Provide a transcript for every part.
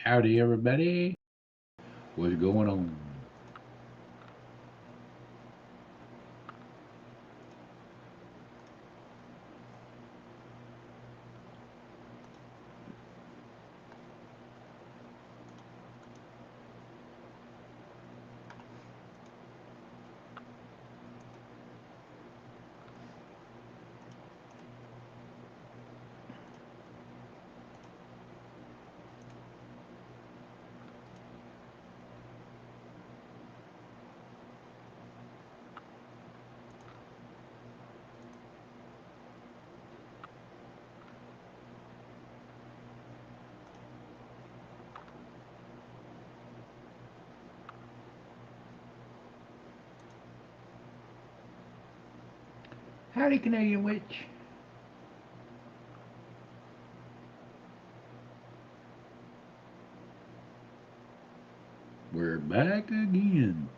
Howdy, everybody. What's going on? Howdy, Canadian Witch. We're back again.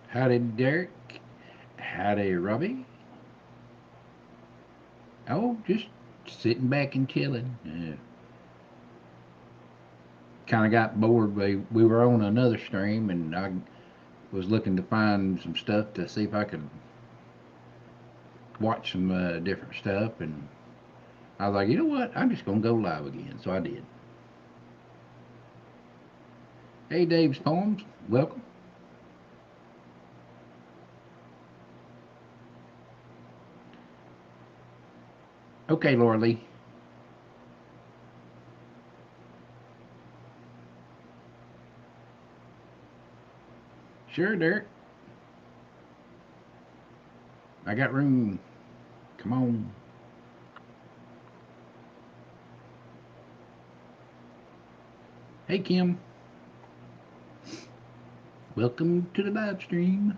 Howdy, Derek. Howdy, Robbie. Oh, just sitting back and chilling. Kind of got bored. We were on another stream, and I was looking to find some stuff to see if I could watch some different stuff. And I was like, you know what? I'm just going to go live again. So I did. Hey, Dave's Poems. Welcome. Okay, Laura Lee. Sure, Derek. I got room. Come on. Hey, Kim. Welcome to the live stream.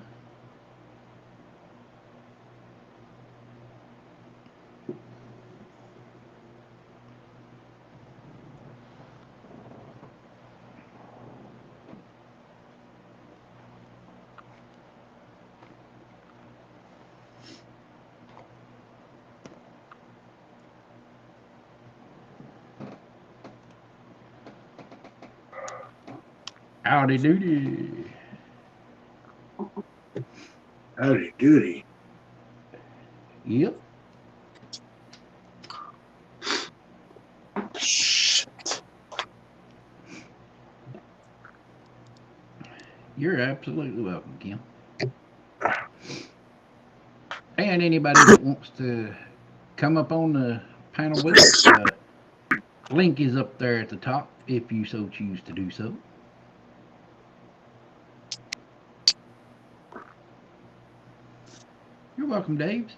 Howdy doody. Howdy doody. Yep. Shit. You're absolutely welcome, Kim. And anybody that wants to come up on the panel with us, link is up there at the top if you so choose to do so. You're welcome, Dave.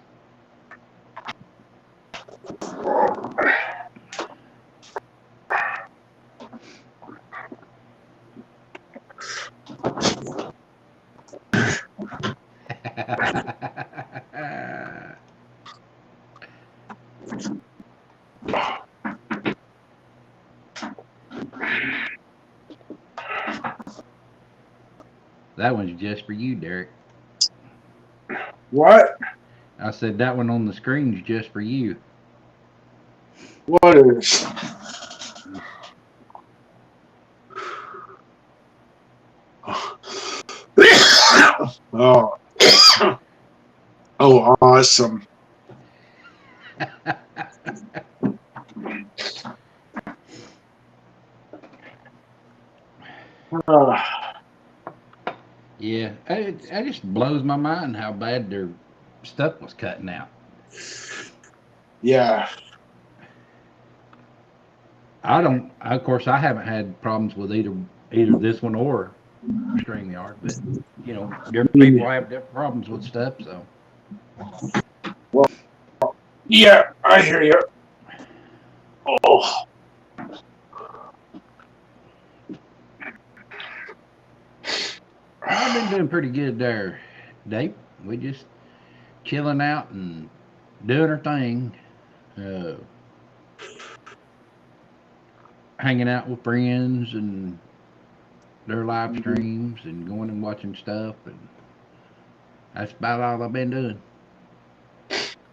That one's just for you, Derek. What? I said that one on the screen's just for you. What is? Oh. Oh, awesome. Yeah, it just blows my mind how bad their stuff was cutting out. Yeah. I don't. Of course, I haven't had problems with either this one or StreamYard, but different people have different problems with stuff. So Well, yeah, I hear you. Oh. I've been doing pretty good there, Dave. We just chilling out and doing her thing, uh, hanging out with friends and their live streams and going and watching stuff. And that's about all I've been doing.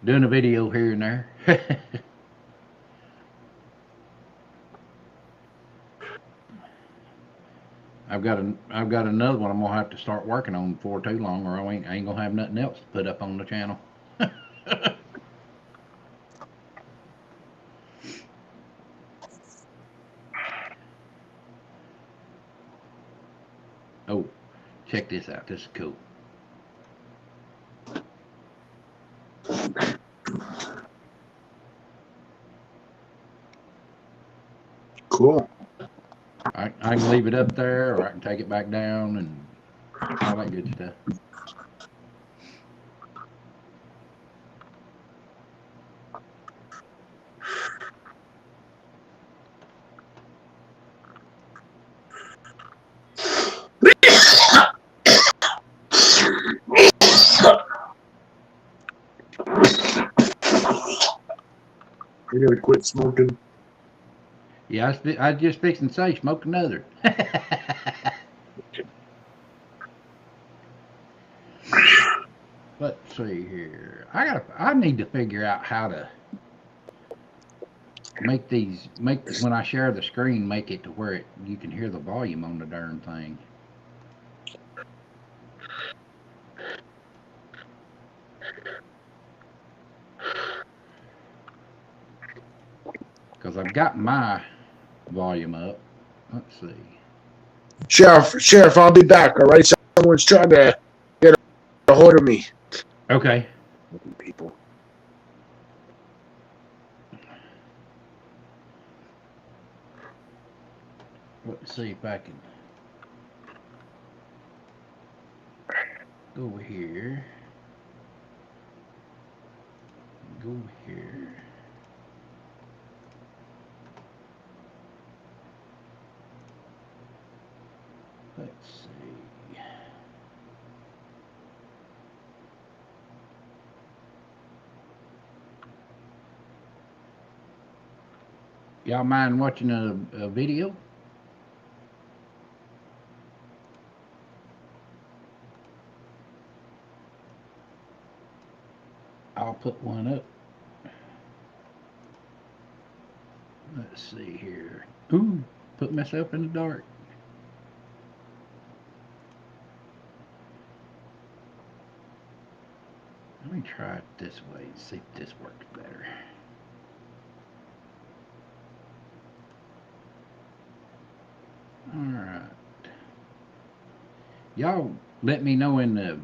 Doing a video here and there. I've got another one I'm gonna have to start working on before too long, or I ain't gonna have nothing else to put up on the channel. Oh, check this out. This is cool. Cool. I can leave it up there, or I can take it back down, and all that good stuff. I gotta quit smoking. Yeah, I was just fixing to say, smoke another. Let's see here. I need to figure out how to when I share the screen, make it to where you can hear the volume on the darn thing. Because I've got my volume up. Let's see. Sheriff, I'll be back, all right? Someone's trying to get a hold of me. Okay. People. Let's see if I can go over here. Go over here. Let's see. Y'all mind watching a video? I'll put one up. Let's see here. Ooh, put myself in the dark. Let me try it this way and see if this works better. Alright. Y'all let me know in the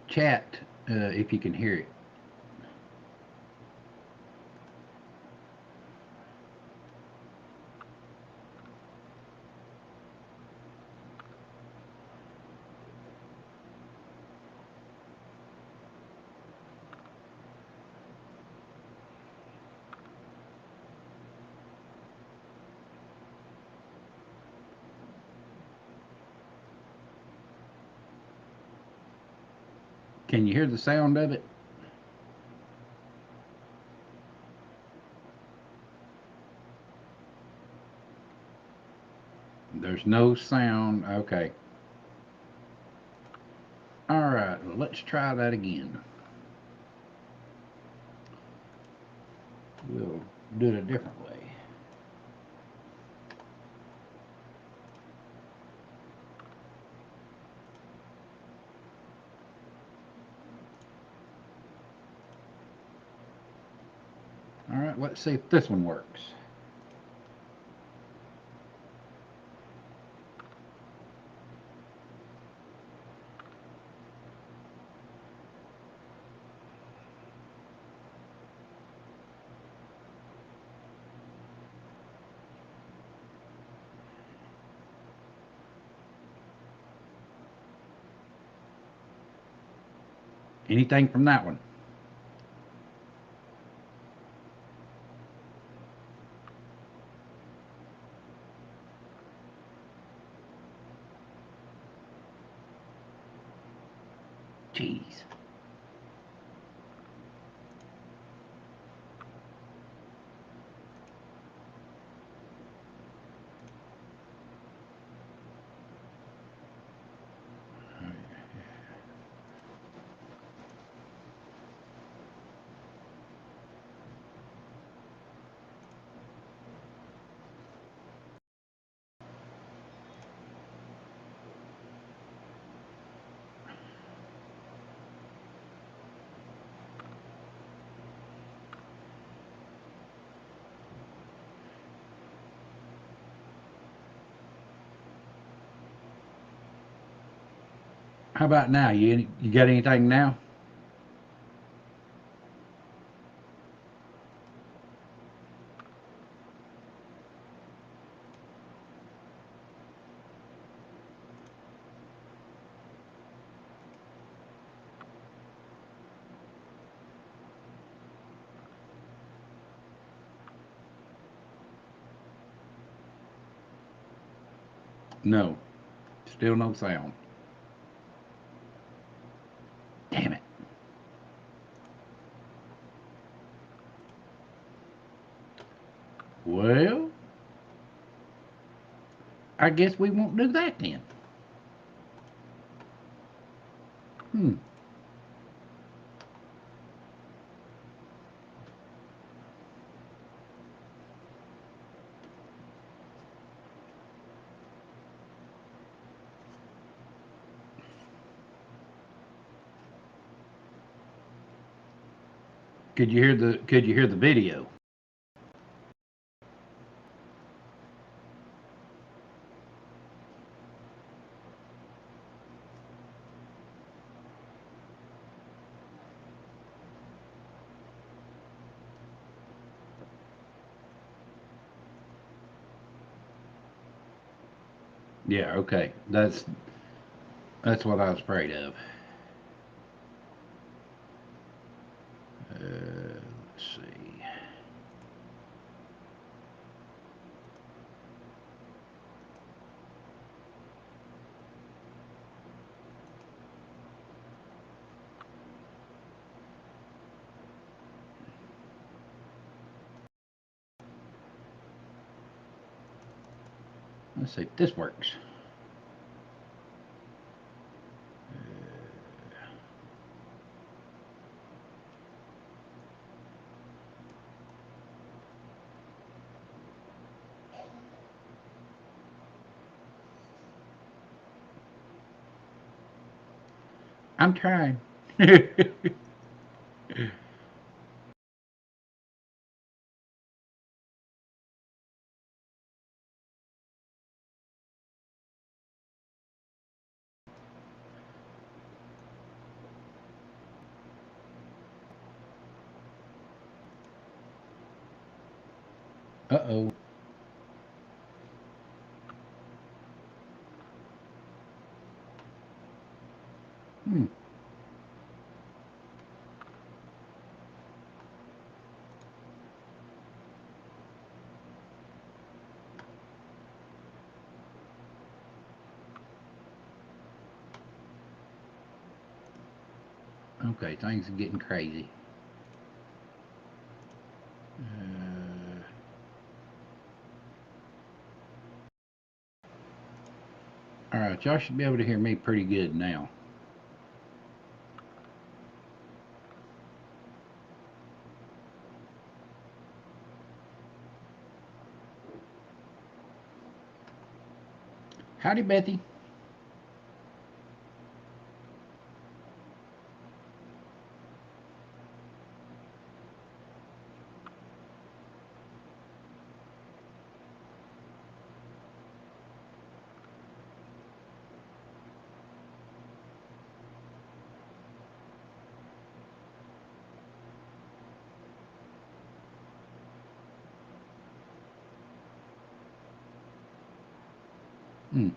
chat if you can hear it. Can you hear the sound of it? There's no sound. Okay. Alright, well, let's try that again. We'll do it a different way. Alright, let's see if this one works. Anything from that one? Jeez. How about now? You got anything now? No. Still no sound. Damn it. Well, I guess we won't do that then. Hmm. Could you hear the video? Yeah, okay. That's what I was afraid of. Let's see. Let's see if this works. I'm trying. Uh-oh. Hmm. Okay, things are getting crazy. All right, y'all should be able to hear me pretty good now. Howdy, Bethy. Hmm.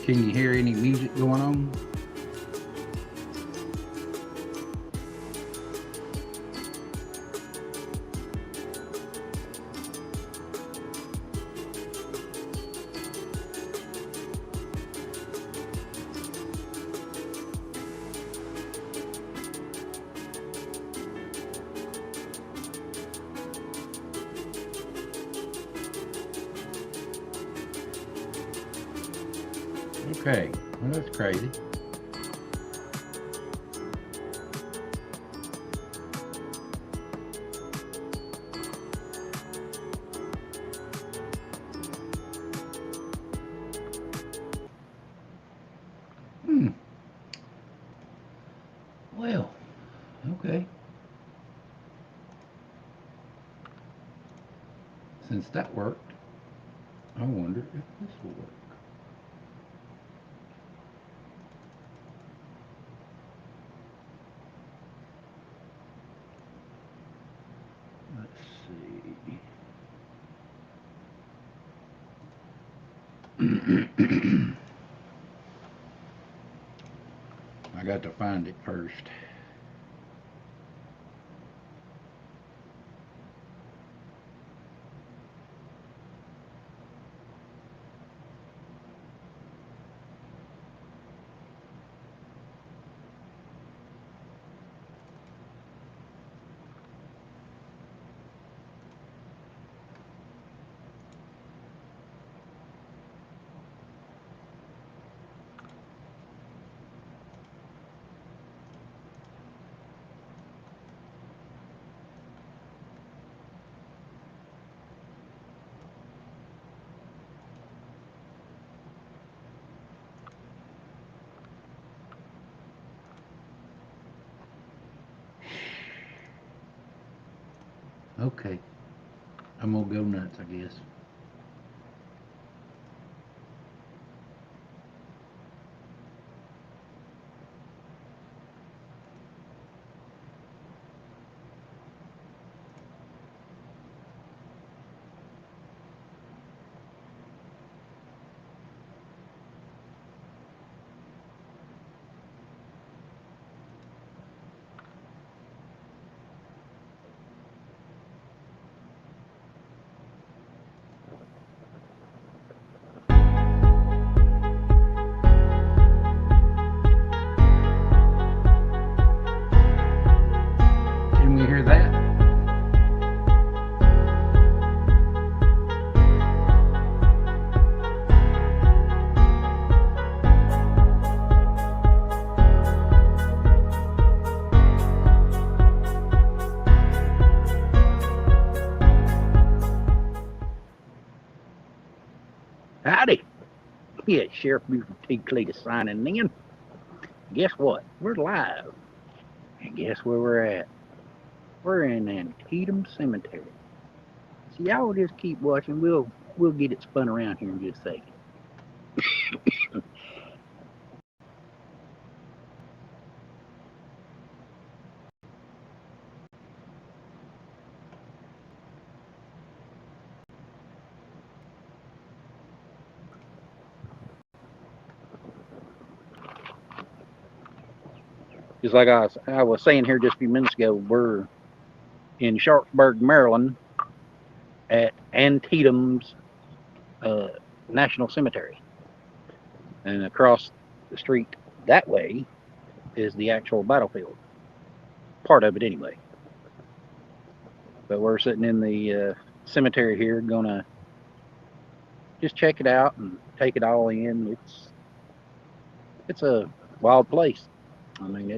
Can you hear any music going on? Okay. Well, that's crazy. Hmm. Well, okay. Since that worked, I wonder if this will work. Let's see. I got to find it first. Okay. I'm gonna go nuts, I guess. Can we hear that? Howdy. Yeah, Sheriff Buford T signing in. Guess what? We're live. And guess where we're at? We're in Antietam Cemetery. So y'all just keep watching. We'll get it spun around here in just a second. Just like I was saying here just a few minutes ago, we're in Sharpsburg, Maryland, at Antietam's National Cemetery. And across the street that way is the actual battlefield. Part of it, anyway. But we're sitting in the cemetery here, gonna just check it out and take it all in. It's a wild place. I mean,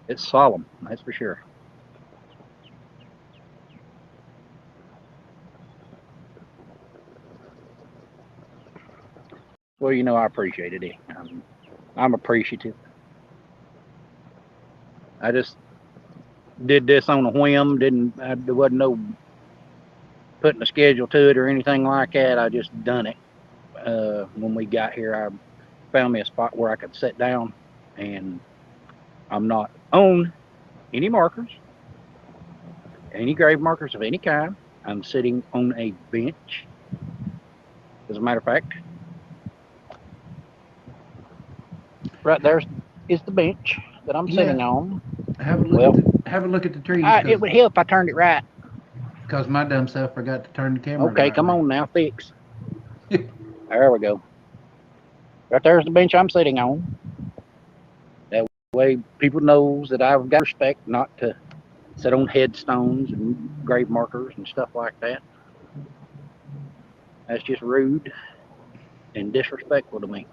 it's solemn, that's for sure. Well, I appreciate it. I'm appreciative. I just did this on a whim. There wasn't no putting a schedule to it or anything like that. I just done it. When we got here, I found me a spot where I could sit down, and I'm not on any markers, any grave markers of any kind. I'm sitting on a bench. As a matter of fact, right there is the bench that I'm sitting on. Have a look at the trees. It would help if I turned it right. Because my dumb self forgot to turn the camera. Okay, come on now, fix. There we go. Right there's the bench I'm sitting on. That way people knows that I've got respect not to sit on headstones and grave markers and stuff like that. That's just rude and disrespectful to me.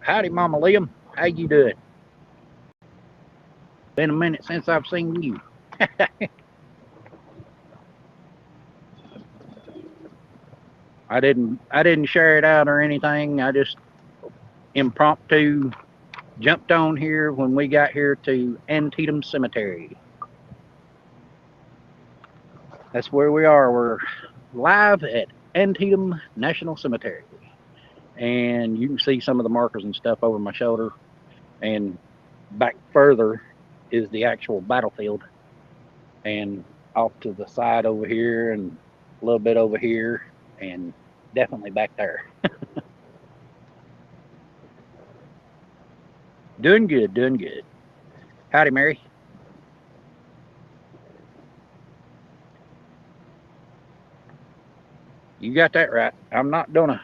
Howdy, Mama Liam. How you doing? Been a minute since I've seen you. I didn't share it out or anything. I just impromptu jumped on here when we got here to Antietam Cemetery. That's where we are. We're live at Antietam National Cemetery. And you can see some of the markers and stuff over my shoulder. And back further is the actual battlefield. And off to the side over here and a little bit over here and definitely back there. Doing good, doing good. Howdy, Mary. You got that right. I'm not gonna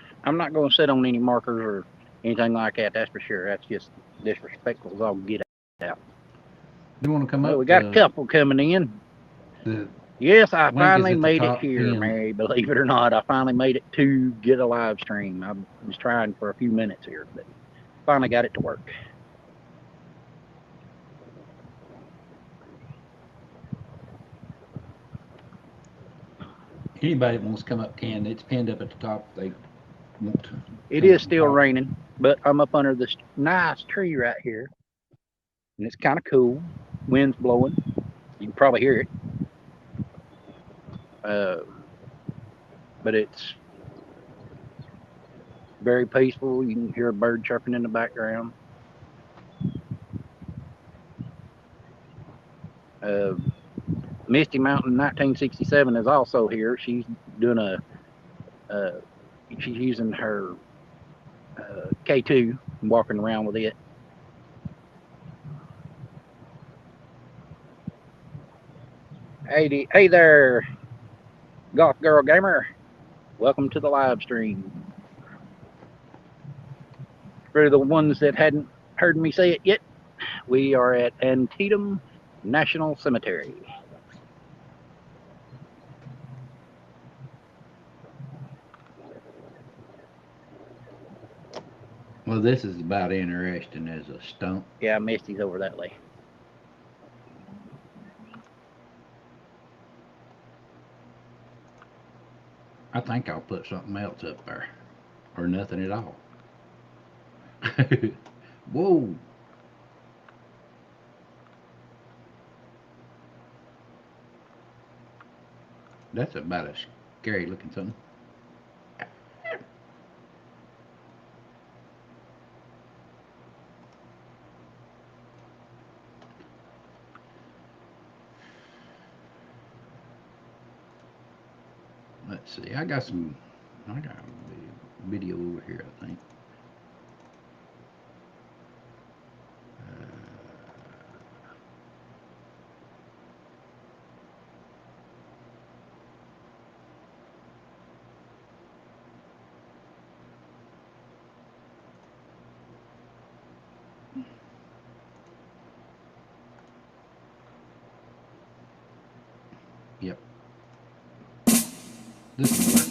sit on any markers or anything like that. That's for sure. That's just disrespectful as I'll get out. You want to come up? We got a couple coming in. Yes, I finally made it here, Mary. Believe it or not, I finally made it to get a live stream. I was trying for a few minutes here, but finally got it to work. Anybody that wants to come up can. It's pinned up at the top. They want to. It is still raining, but I'm up under this nice tree right here, and it's kind of cool. Wind's blowing. You can probably hear it. But it's very peaceful. You can hear a bird chirping in the background. Misty Mountain 1967 is also here. She's doing she's using her K2 and walking around with it. Hey there, Golf Girl Gamer. Welcome to the live stream. For the ones that hadn't heard me say it yet, we are at Antietam National Cemetery. Well, this is about interesting as a stump. Yeah, Misty's over that way. I think I'll put something else up there. Or nothing at all. Whoa. That's about a scary looking something. Let's see. I got a video over here, I think. Yep. This will work.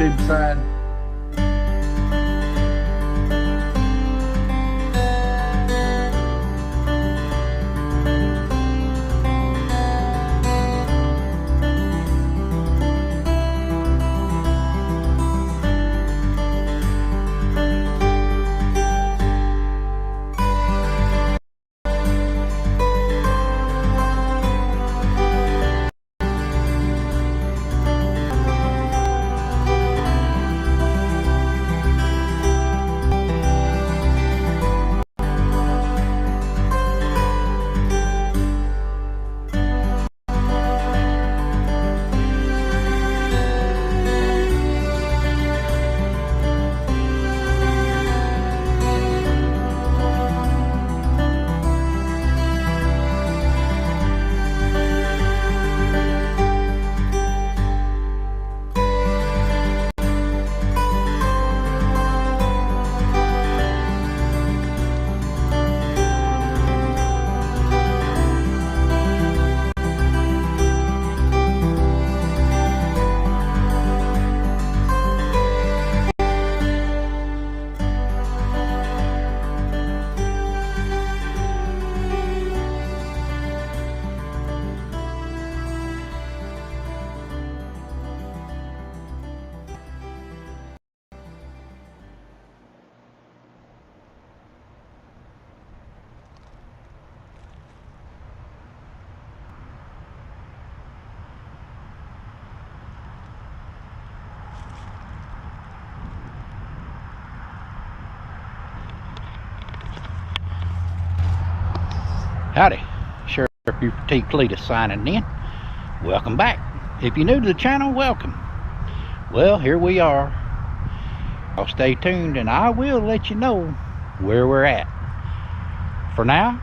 YouTube side. Howdy, Sheriff Buford T signing in. Welcome back. If you're new to the channel, welcome. Well, here we are. I'll stay tuned and I will let you know where we're at. For now,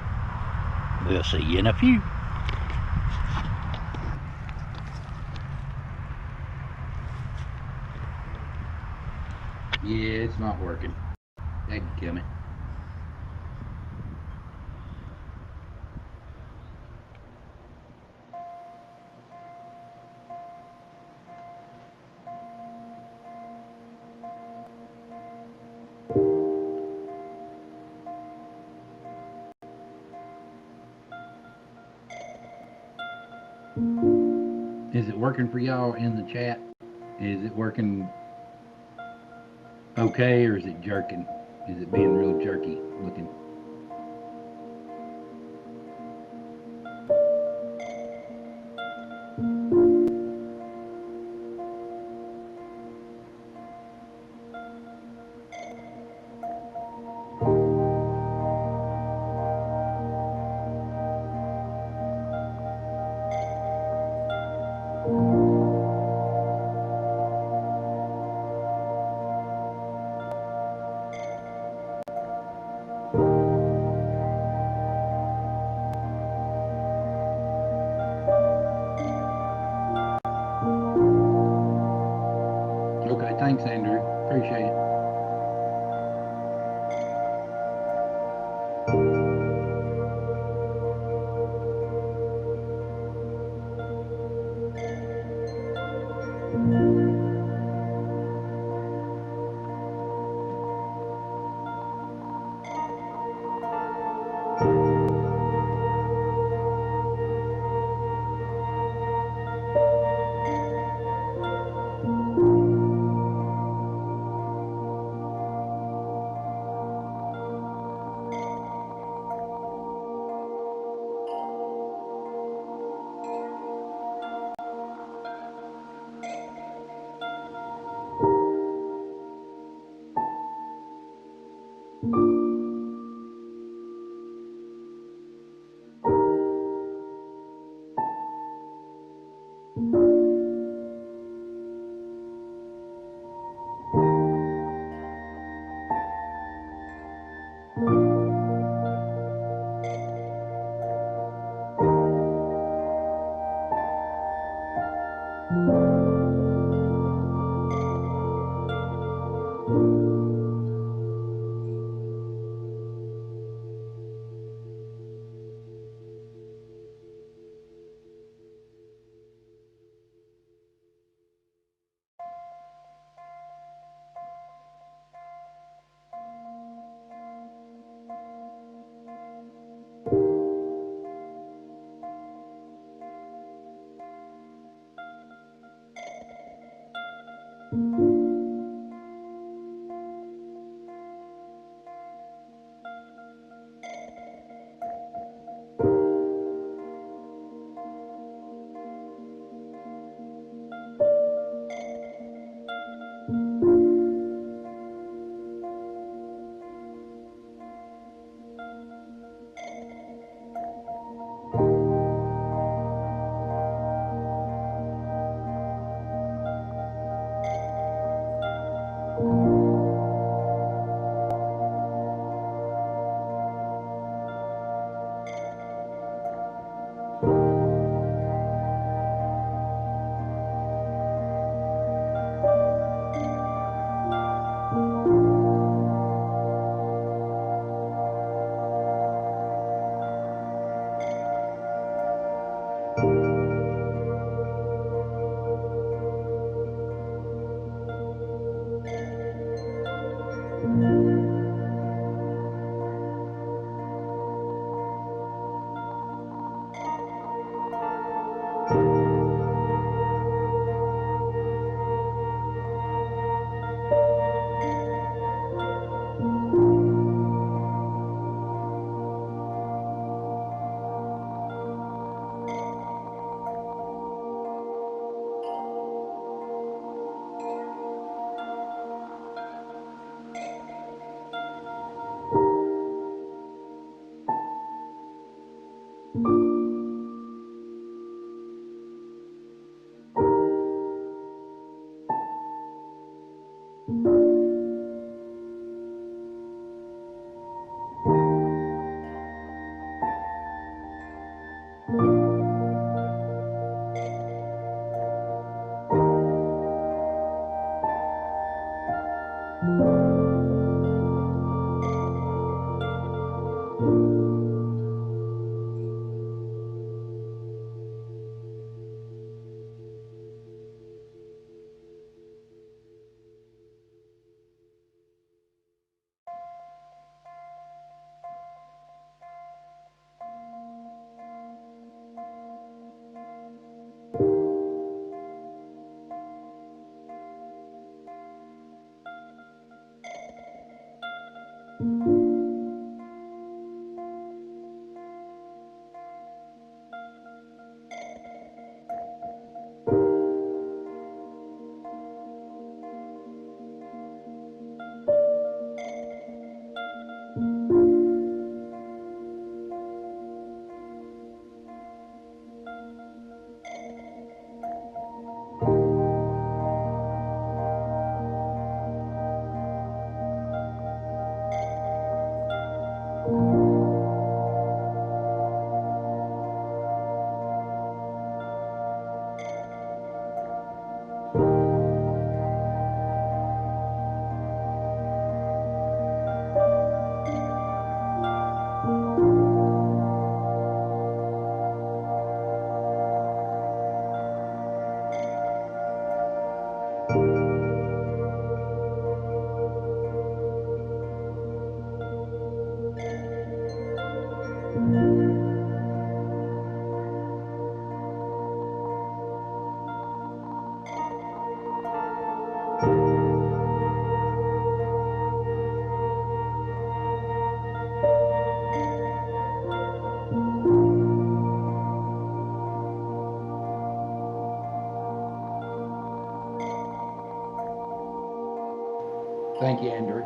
we'll see you in a few. Yeah, it's not working. That'd kill me. Is it working for y'all in the chat? Is it working okay, or is it jerking? Is it being real jerky looking? Thank you, Andrew.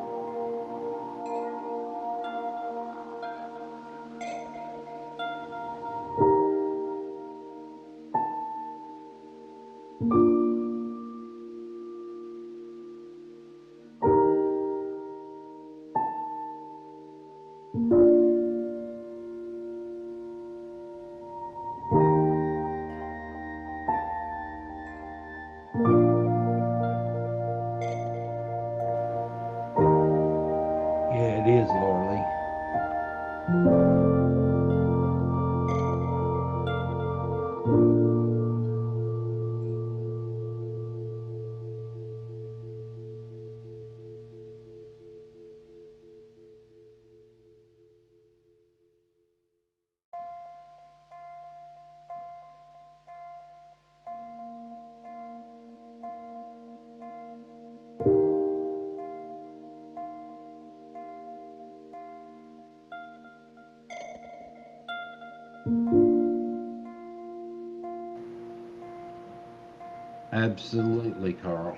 Yeah, it is, Laura Lee. Absolutely, Carl.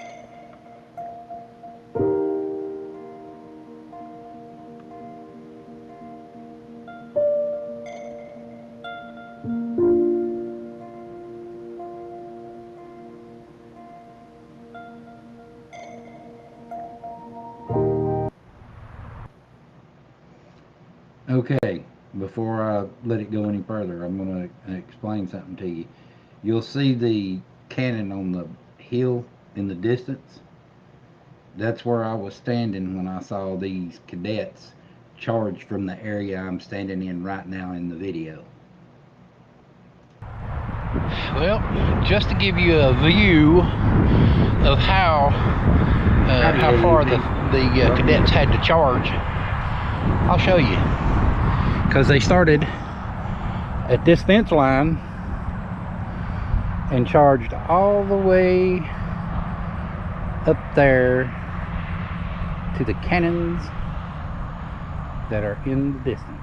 Okay, before I let it go any further, I'm going to explain something to you. You'll see the cannon on the hill in the distance. That's where I was standing when I saw these cadets charge from the area I'm standing in right now in the video. Well, just to give you a view of how far the cadets had to charge, I'll show you. Because they started at this fence line and charged all the way up there to the cannons that are in the distance.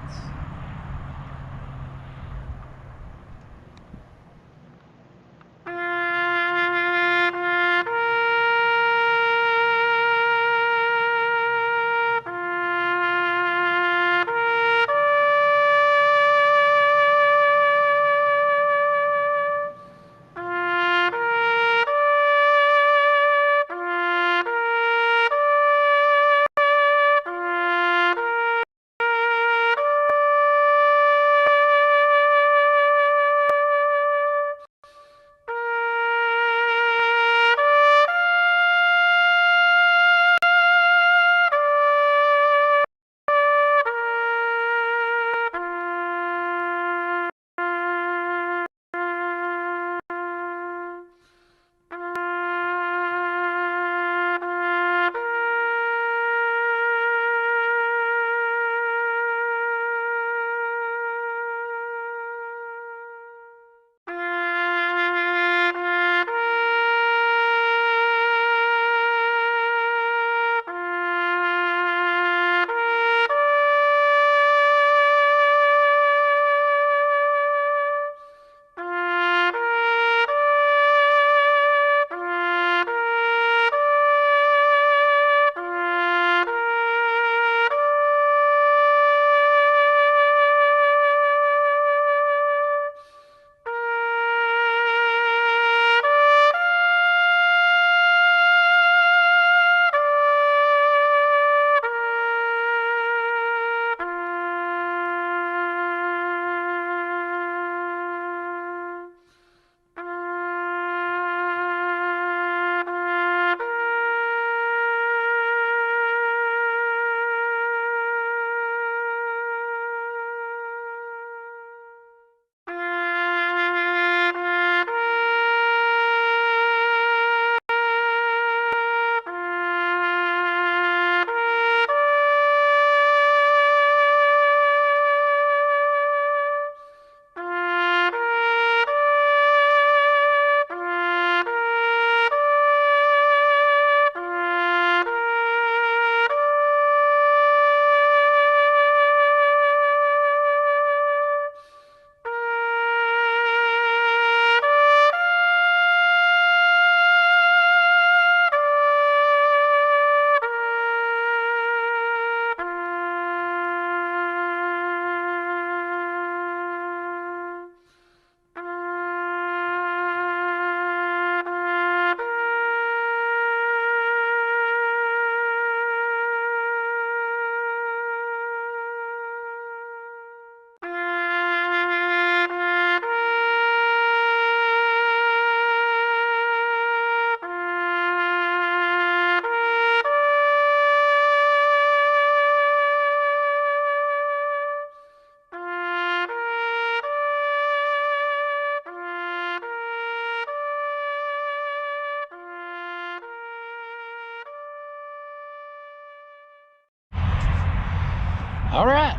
All right,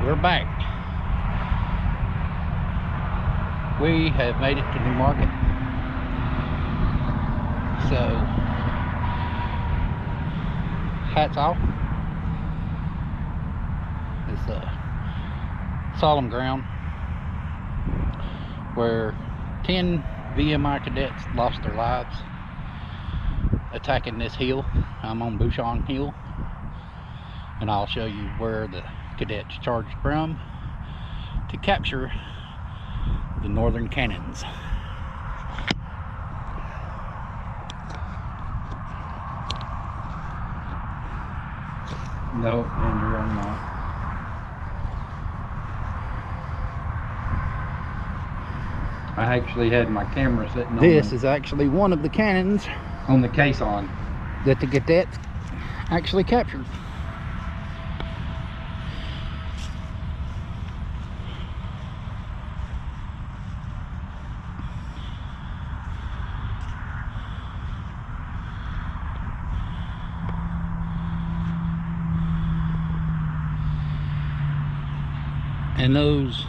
we're back. We have made it to New Market. So, hats off. It's a solemn ground where 10 VMI cadets lost their lives attacking this hill. I'm on Bouchon Hill, and I'll show you where the cadets charged from to capture the northern cannons. No, Andrew, I'm not. I actually had my camera sitting This is actually one of the cannons on the caisson that the cadets actually captured. And those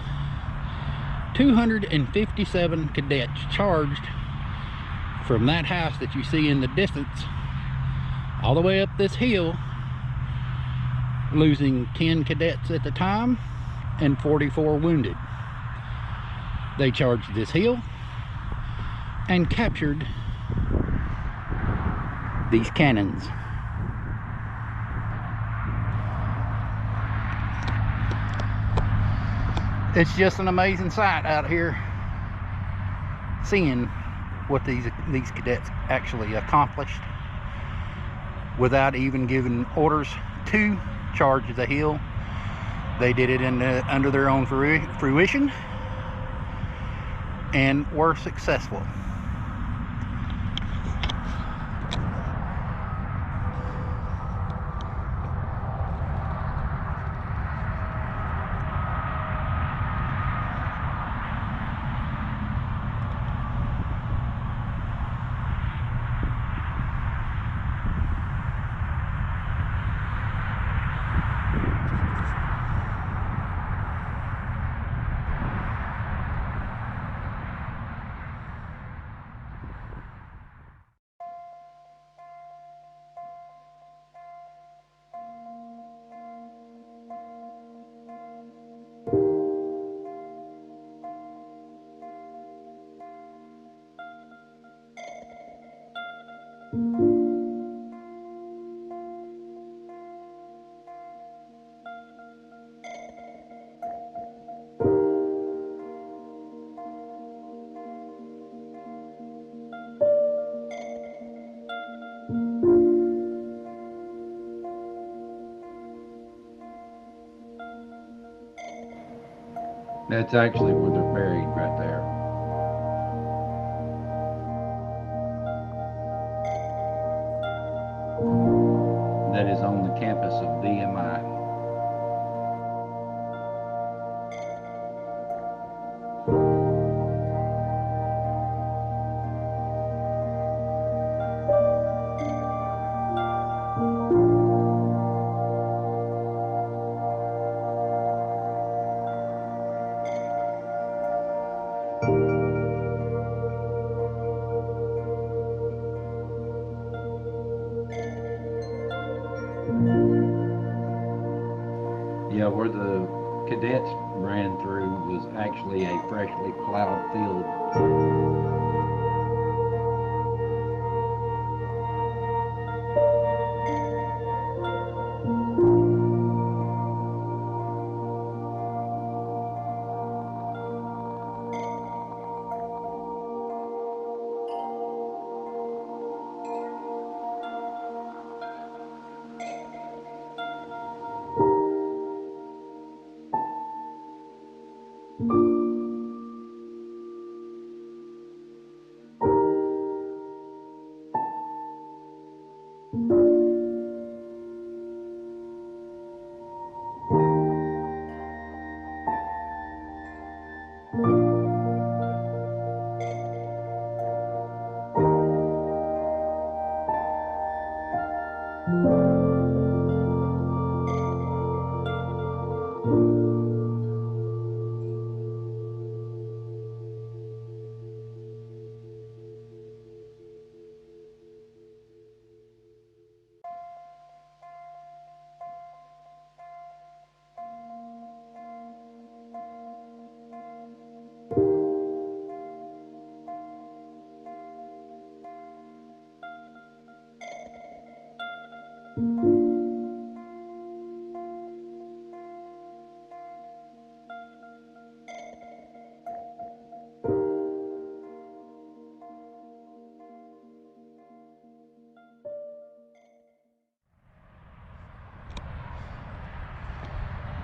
257 cadets charged from that house that you see in the distance all the way up this hill, losing 10 cadets at the time and 44 wounded. They charged this hill and captured these cannons. It's just an amazing sight out here, seeing what these cadets actually accomplished without even giving orders to charge the hill. They did it under their own fruition and were successful. That's actually where they're buried, right there. That is on the campus of VMI. Yeah, where the cadets ran through was actually a freshly plowed field.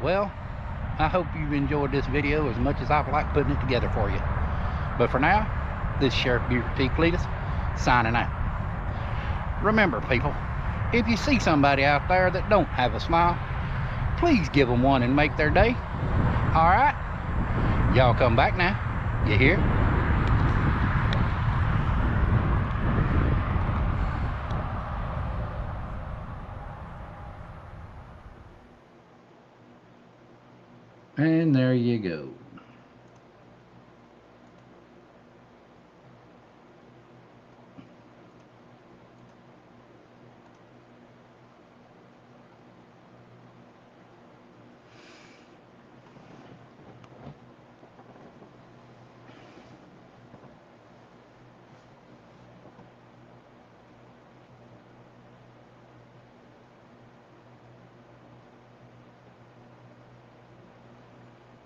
Well, I hope you've enjoyed this video as much as I've liked putting it together for you. But for now, this is Sheriff Buford T signing out. Remember, people, if you see somebody out there that don't have a smile, please give them one and make their day. All right? Y'all come back now. You hear? And there you go.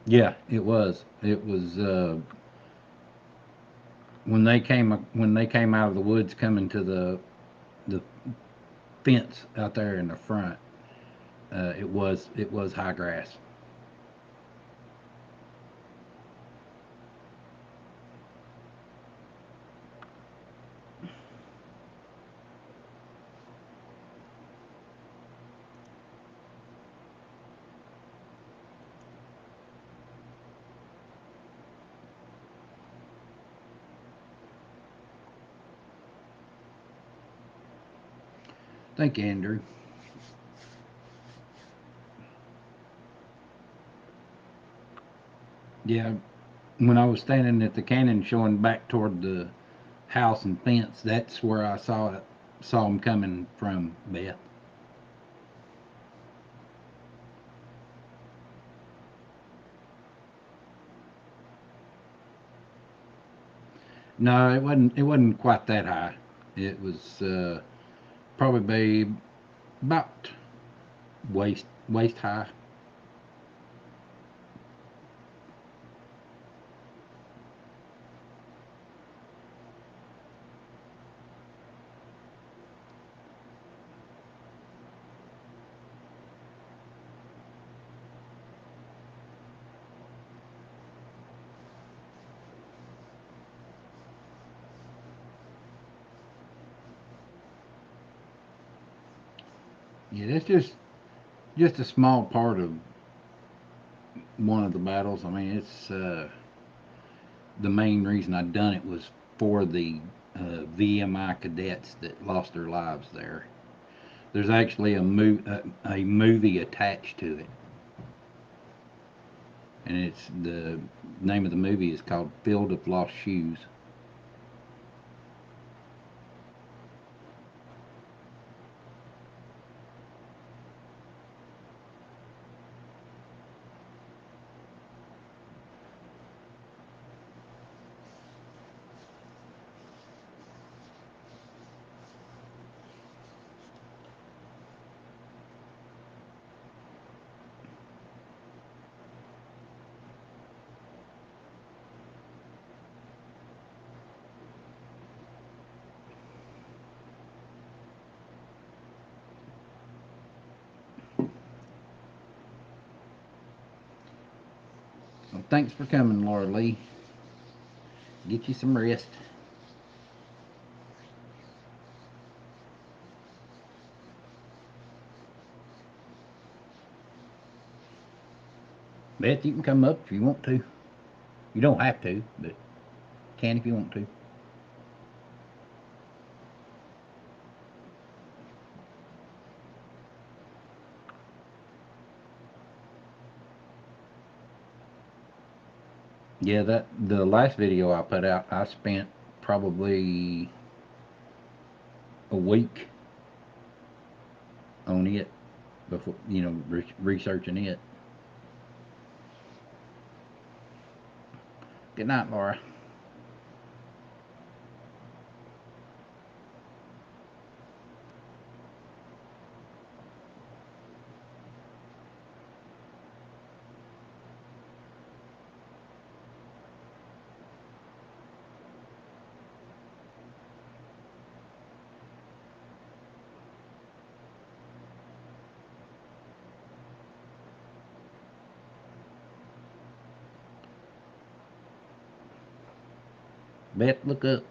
Yeah, it was. It was when they came out of the woods coming to the fence out there in the front. It was high grass. Thank you, Andrew. Yeah, when I was standing at the cannon showing back toward the house and fence, that's where I saw them coming from, Beth. No, it wasn't quite that high. It was probably about waist high. Yeah, that's just a small part of one of the battles. I mean, it's the main reason I done it was for the VMI cadets that lost their lives there. There's actually a movie attached to it, and it's the name of the movie is called Field of Lost Shoes. Well, thanks for coming, Laura Lee. Get you some rest. Beth, you can come up if you want to. You don't have to, but can if you want to. Yeah, that the last video I put out, I spent probably a week on it before researching it. Good night, Laura. Beth, look up.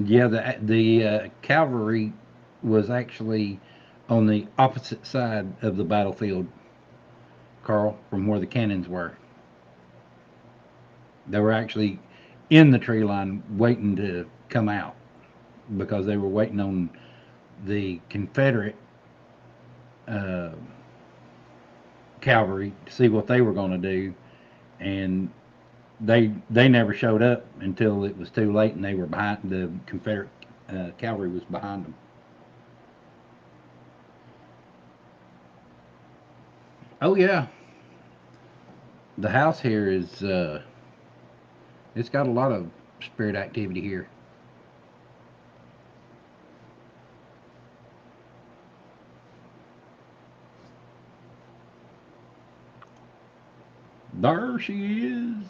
Yeah, the cavalry was actually on the opposite side of the battlefield, Carl, from where the cannons were. They were actually in the tree line waiting to come out because they were waiting on the Confederate uh, cavalry to see what they were going to do, and they never showed up until it was too late, and they were behind the Confederate cavalry was behind them. Oh yeah, the house here is it's got a lot of spirit activity here. There she is.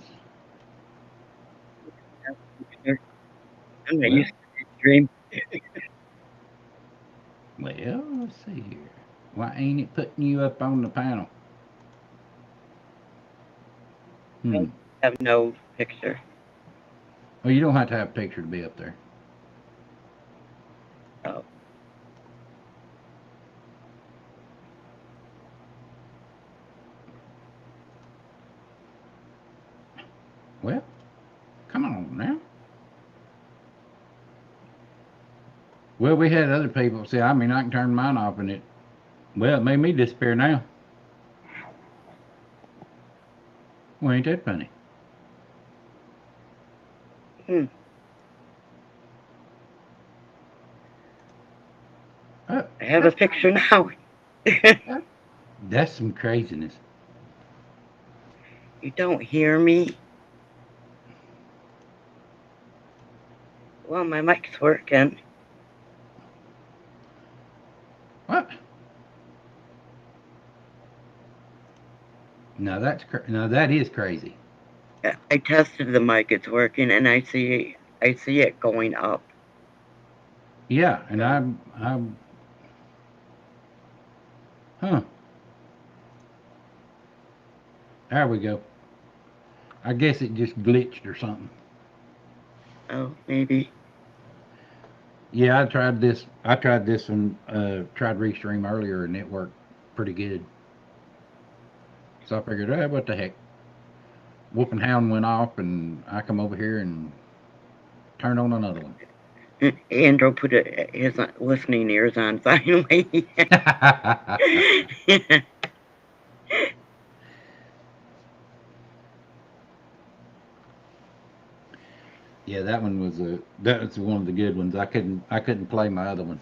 I'm not Well, used to this dream. well, let's see here. Why ain't it putting you up on the panel? I Hmm. have no picture. Well, you don't have to have a picture to be up there. Oh, Well, come on now. Well, we had other people say, I mean, I can turn mine off and it, well, it made me disappear now. Well, ain't that funny? hmm. Uh, I have a picture now. uh, that's some craziness. You don't hear me? Well, my mic's working. What? No, no, that is crazy. I tested the mic; it's working, and I see it going up. Yeah, and So huh? There we go. I guess it just glitched or something. oh, maybe. Yeah, I tried this. I tried this one. Tried Restream earlier, and it worked pretty good. So I figured, what the heck? Whooping hound went off, and I come over here and turned on another one. Andrew put his listening ears on finally. Yeah, that was one of the good ones. I couldn't play my other one.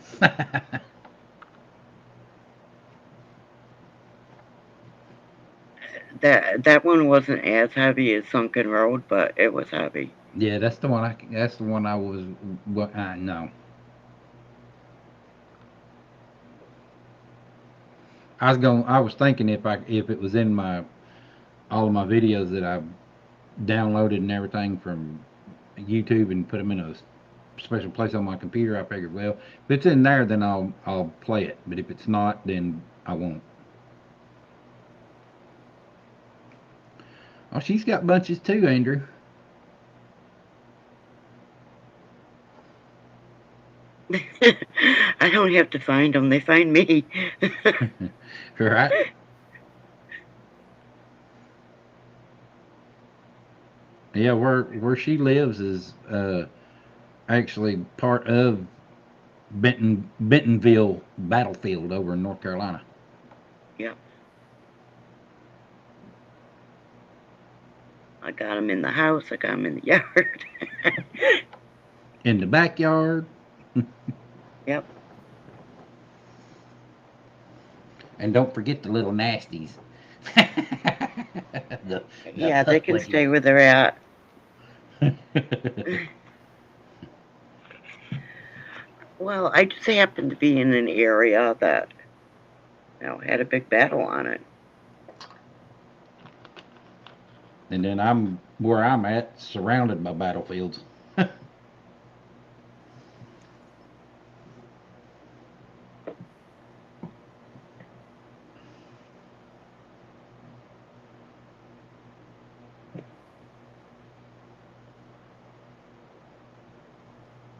That one wasn't as heavy as Sunken Road, but it was heavy. Yeah, that's the one I was. What I know. I was thinking if it was in my all of my videos that I downloaded and everything from YouTube and put them in a special place on my computer. I figured, well, if it's in there, then I'll play it. But if it's not, then I won't. Oh, she's got bunches too, Andrew. I don't have to find them; they find me. Right? Yeah, where she lives is actually part of Bentonville battlefield over in North Carolina. Yep, I got them in the house. I got them in the yard. In the backyard, Yep. and don't forget the little nasties. the Yeah, they can puppies. stay where they're at. Well, I just happened to be in an area that, had a big battle on it. And then I'm where I'm at, surrounded by battlefields.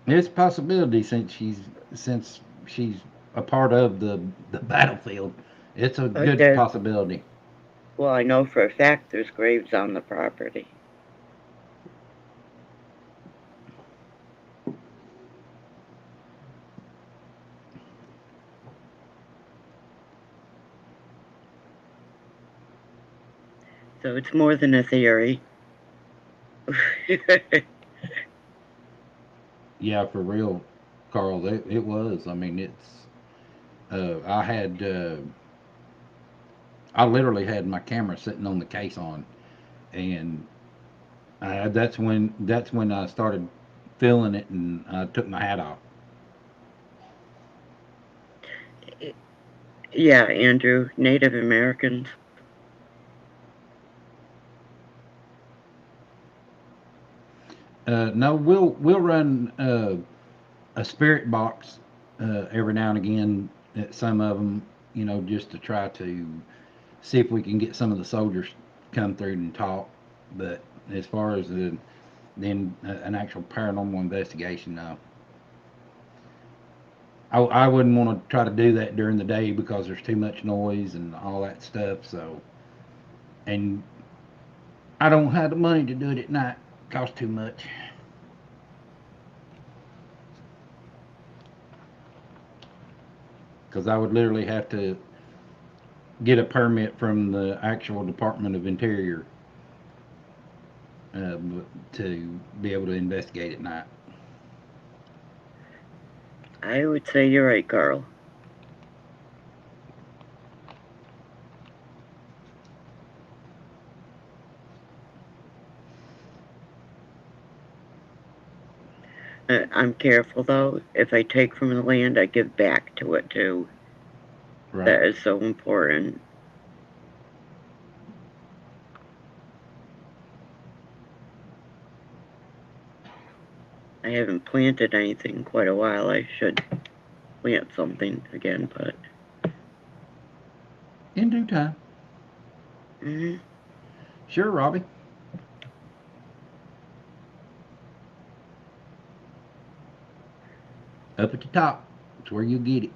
It's a possibility since she's a part of the battlefield. It's a good There's, possibility. well, I know for a fact there's graves on the property. So it's more than a theory. Yeah, for real, Carl. It was. I mean, it's. I had. I literally had my camera sitting on the case on, and that's when I started feeling it, and I took my hat off. Yeah, Andrew, Native Americans. No, we'll run a spirit box every now and again at some of them, just to try to see if we can get some of the soldiers come through and talk. But as far as then an actual paranormal investigation, no. I wouldn't want to try to do that during the day because there's too much noise and all that stuff. So, and I don't have the money to do it at night. It costs too much. Because I would literally have to get a permit from the actual Department of Interior uh, to be able to investigate at night. I would say you're right, Carl. I'm careful though. If I take from the land, I give back to it too. Right. That is so important. I haven't planted anything in quite a while. I should plant something again, but In due time. hmm Sure, Robbie. Up at the top. That's where you get it.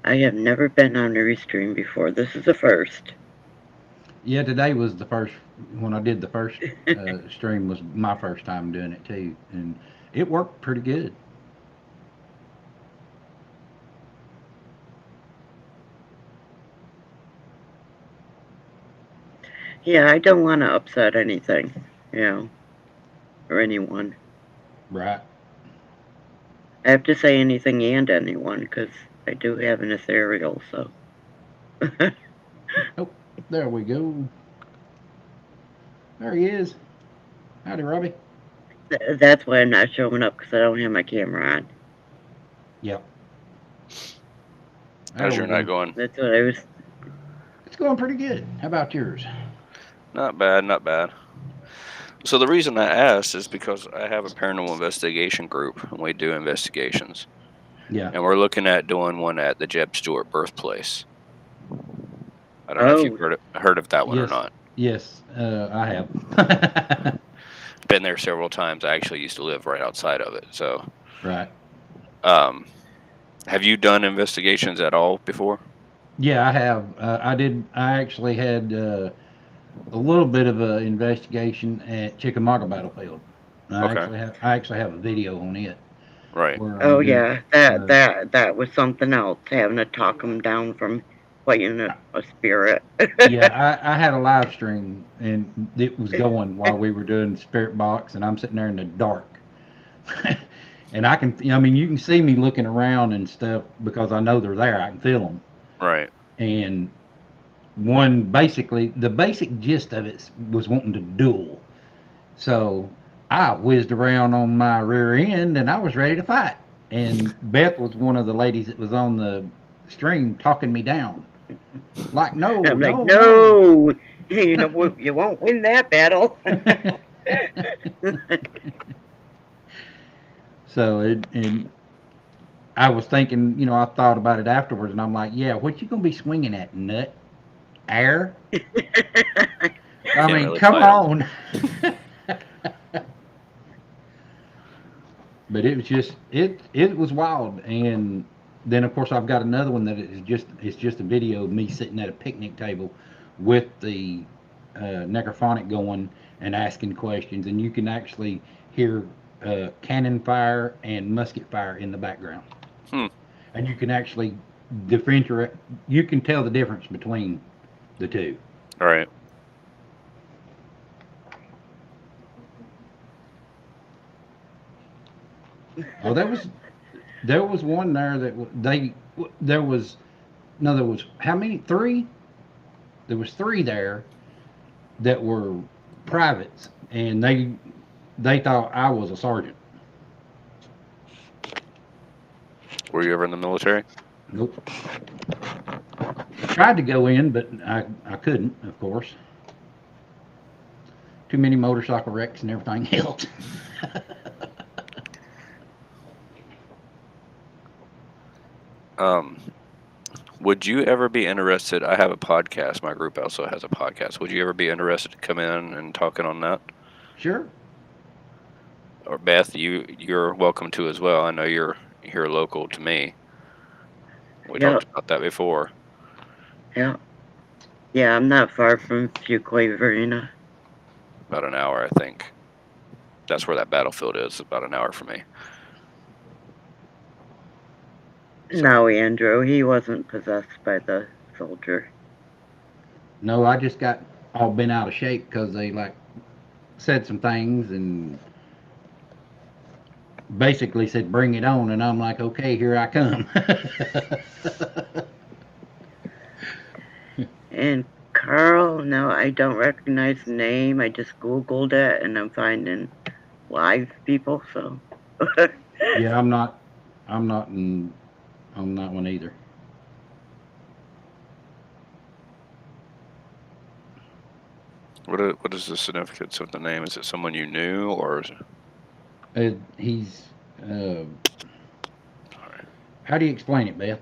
I have never been on a Restream before. This is the first. Yeah, today was the first, when I did the first stream, was my first time doing it too. And it worked pretty good. Yeah, I don't want to upset anything, or anyone. Right. I have to say anything and anyone because I do have an ethereal, so. Oh, there we go. There he is. Howdy, Robbie. That's why I'm not showing up because I don't have my camera on. Yep. There How's we your night go. going? That's what I was. It's going pretty good. How about yours? Not bad, not bad. So the reason I asked is because I have a paranormal investigation group and we do investigations. Yeah. And we're looking at doing one at the Jeb Stuart birthplace. I don't know if you've Oh, heard of that one or Yes. not. Yes, I have. Been there several times. I actually used to live right outside of it. So, Right. um, have you done investigations at all before? Yeah, I have. I did. I actually had a little bit of an investigation at Chickamauga Battlefield. Okay, I actually have a video on it right. where I oh did. yeah. That Uh, that that was something else. Having to talk them down from playing a spirit. yeah, I had a live stream and it was going while we were doing Spirit Box, and I'm sitting there in the dark, And I can, I mean, you can see me looking around and stuff because I know they're there. I can feel them. Right. And one basically, the basic gist of it was wanting to duel. So I whizzed around on my rear end and I was ready to fight. And Beth was one of the ladies that was on the stream talking me down. Like, no, I'm like, no, no. no, you know, you won't win that battle. So and I was thinking, I thought about it afterwards, and I'm like, yeah, what you gonna be swinging at, nut? Air? I Can't mean, really come fight them. on. But it was just it was wild, and then of course I've got another one that is just a video of me sitting at a picnic table with the necrophonic going and asking questions, and you can actually hear cannon fire and musket fire in the background, Hmm. and you can actually differentiate. You can tell the difference between the two. All right. Oh, there was one there that there was no there was how many three there was three there that were privates, and they thought I was a sergeant. Were you ever in the military? Nope. Tried to go in, but I couldn't, of course. Too many motorcycle wrecks and everything else. Um, would you ever be interested? I have a podcast. My group also has a podcast. Would you ever be interested to come in and talking on that? Sure. Or Beth, you're welcome to as well. I know you're here local to me. We Yeah, talked about that before. yeah, yeah. I'm not far from Fuquay Arena. About an hour, I think. That's where that battlefield is. About an hour from me. So, No, Andrew, he wasn't possessed by the soldier. No, I just got all bent out of shape because they like said some things and basically said bring it on, and I'm like, okay, here I come. And Carl, no, I don't recognize the name. I just Googled it and I'm finding live people, so. Yeah, I'm not in on that one either. what is the significance of the name? Is it someone you knew, or is it? He's uh, All right. how do you explain it, Beth?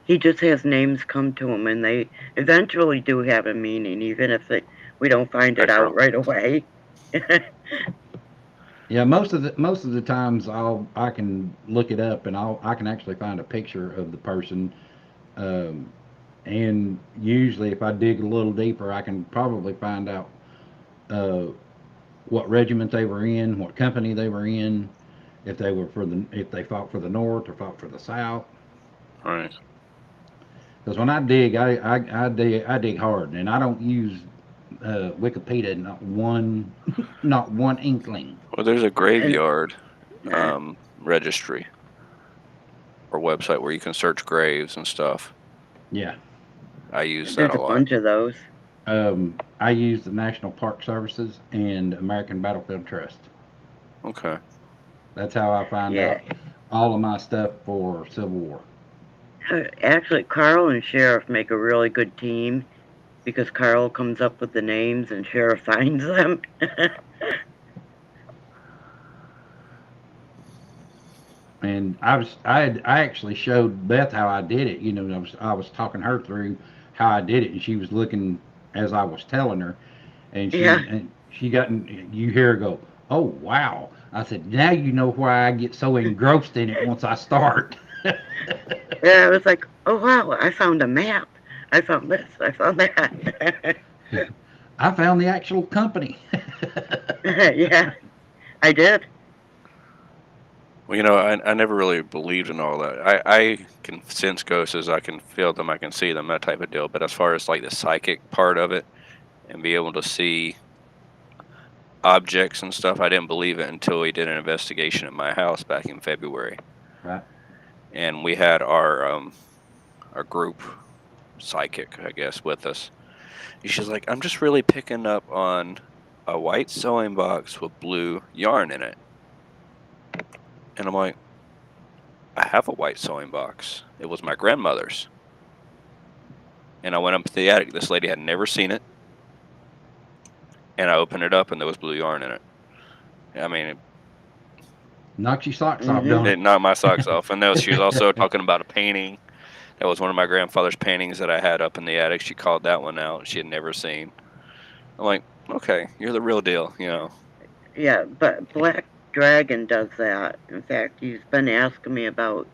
He just has names come to him and they eventually do have a meaning, even if we don't find it out Background. right away. Yeah, most of the times I can look it up and I can actually find a picture of the person, um, and usually if I dig a little deeper, I can probably find out uh, what regiment they were in, what company they were in, if they fought for the North or fought for the South. All right. Because when I dig, I dig hard, and I don't use Wikipedia not one inkling. Well, there's a And graveyard uh, registry or website where you can search graves and stuff. Yeah. I use that there's a a lot. bunch of those. I use the National Park Services and American Battlefield Trust. Okay. That's how I find Yeah. out all of my stuff for Civil War. Actually, Carl and Sheriff make a really good team because Carl comes up with the names and Sheriff finds them. And I actually showed Beth how I did it. I was talking her through how I did it, and she was looking as I was telling her, and Yeah. she got you hear her go, "Oh wow!" I said, "Now you know why I get so engrossed in it once I start." Yeah, I was like, oh wow, I found a map. I found this. I found that. I found the actual company. Yeah, I did. Well, I never really believed in all that. I can sense ghosts, I can feel them, I can see them, that type of deal. But as far as like the psychic part of it and be able to see objects and stuff, I didn't believe it until he did an investigation at my house back in February. Right. And we had our group psychic, I guess, with us. And she's like, I'm just really picking up on a white sewing box with blue yarn in it. And I'm like, I have a white sewing box. It was my grandmother's. And I went up to the attic. This lady had never seen it. And I opened it up, and there was blue yarn in it. I mean, Knocks your socks off, don't it it? knocked my socks off. And she was also talking about a painting. That was one of my grandfather's paintings that I had up in the attic. She called that one out. She had never seen. I'm like, okay, you're the real deal, you know. Yeah, but Black Dragon does that. In fact, he's been asking me about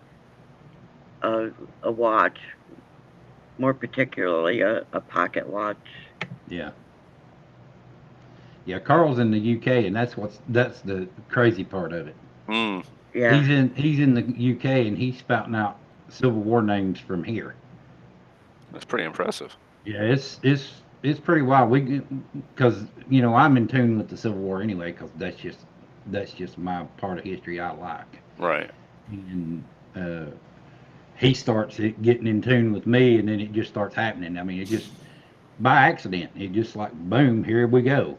a watch, more particularly a pocket watch. Yeah. Yeah, Carl's in the UK, and that's the crazy part of it. Mm. Yeah. He's in the UK, and he's spouting out Civil War names from here. That's pretty impressive. Yeah, it's pretty wild. Because I'm in tune with the Civil War anyway, because that's just my part of history I like. Right. And he starts getting in tune with me, and then it just starts happening. I mean, it just by accident. It just like boom, here we go.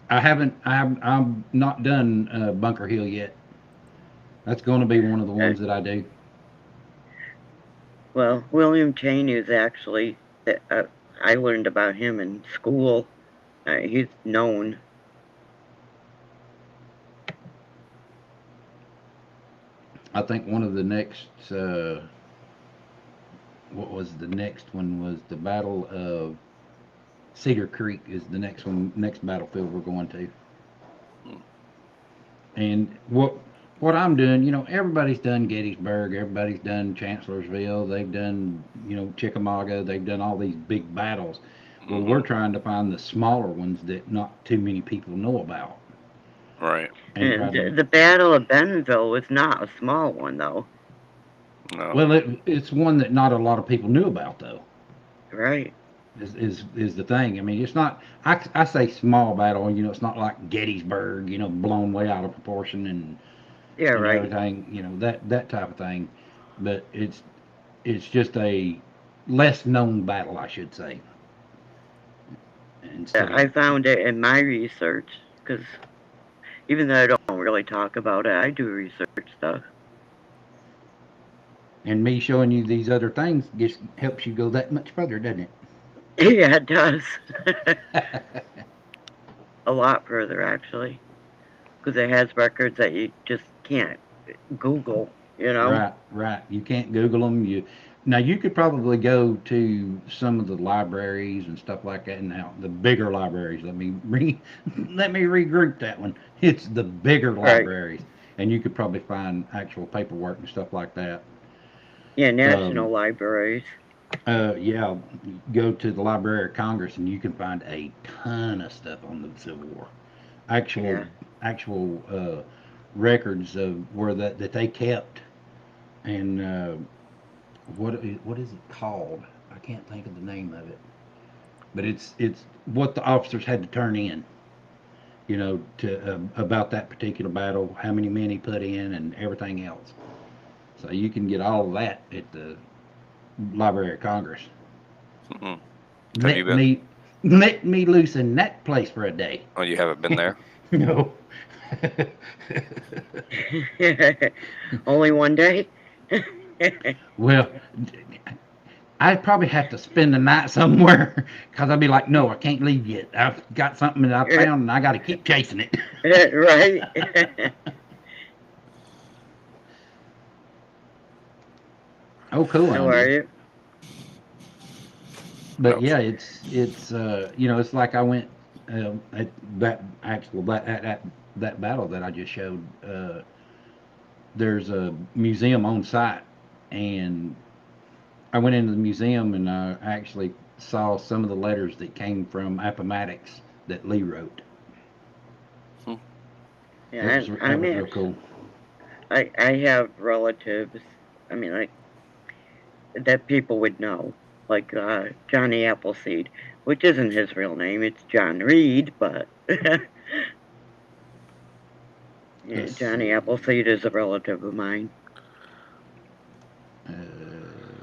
I'm not done Bunker Hill yet. That's going to be one of the ones that I do. Well, William Cheney is actually, I learned about him in school. He's known. I think one of the next, what was the next one was the Battle of Cedar Creek is the next battlefield we're going to. And what I'm doing, everybody's done Gettysburg, everybody's done Chancellorsville, they've done, Chickamauga, they've done all these big battles. Well, we're trying to find the smaller ones that not too many people know about. Right. And the Battle of Bentonville was not a small one, though. No. Well, it's one that not a lot of people knew about, though. Right. Is the thing. I mean, it's not. I say small battle. It's not like Gettysburg. Blown way out of proportion and Yeah, right. everything. That type of thing. But it's just a less known battle, I should say. I found it in my research because even though I don't really talk about it, I do research stuff. And me showing you these other things just helps you go that much further, doesn't it? Yeah, it does. A lot further, actually. Because it has records that you just can't Google, Right. You can't Google them. Now you could probably go to some of the libraries and stuff like that. Now the bigger libraries. Let me regroup that one. It's the bigger libraries, and you could probably find actual paperwork and stuff like that. Yeah, national libraries. Yeah, go to the Library of Congress and you can find a ton of stuff on the Civil War. Actual records of where that they kept, and what is it called? I can't think of the name of it, but it's what the officers had to turn in. To about that particular battle, how many men he put in, and everything else. So you can get all of that at the Library of Congress. Mm-hmm. Let me loose in that place for a day. Oh, you haven't been there? No. Only one day? Well, I'd probably have to spend the night somewhere because I'd be like, no, I can't leave yet. I've got something that I found and I got to keep chasing it. Right. Oh, cool. How are you? But yeah, it's it's like I went at that battle that I just showed. There's a museum on site, and I went into the museum and I actually saw some of the letters that came from Appomattox that Lee wrote. Yeah, that was real cool. I have relatives. I mean, like that people would know, like Johnny Appleseed, which isn't his real name. It's John Reed, but Let's Johnny see. Appleseed is a relative of mine.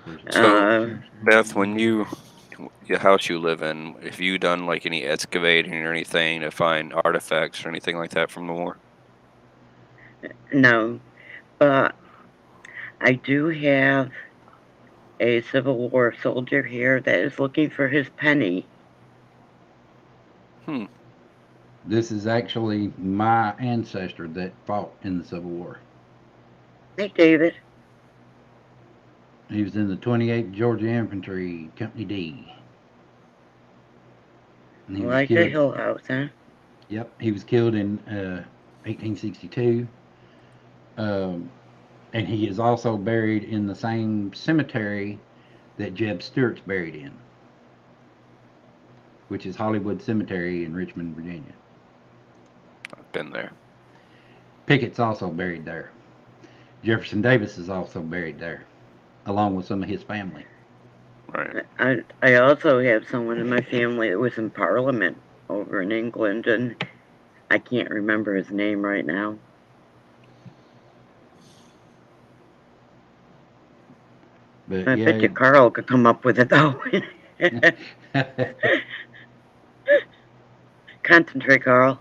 Where's it? So, Beth, when your house you live in, have you done like any excavating or anything to find artifacts or anything like that from the war? No, but I do have a Civil War soldier here that is looking for his penny. This is actually my ancestor that fought in the Civil War. Hey, David. He was in the 28th Georgia Infantry, Company D. And he was Like a killed. hill house, huh? Yep, he was killed in 1862. Um, and he is also buried in the same cemetery that Jeb Stuart's buried in, which is Hollywood Cemetery in Richmond, Virginia. I've been there. Pickett's also buried there. Jefferson Davis is also buried there, along with some of his family. Right. I also have someone in my family that was in Parliament over in England, and I can't remember his name right now. But I yeah, bet you Carl could come up with it, though. Concentrate, Carl.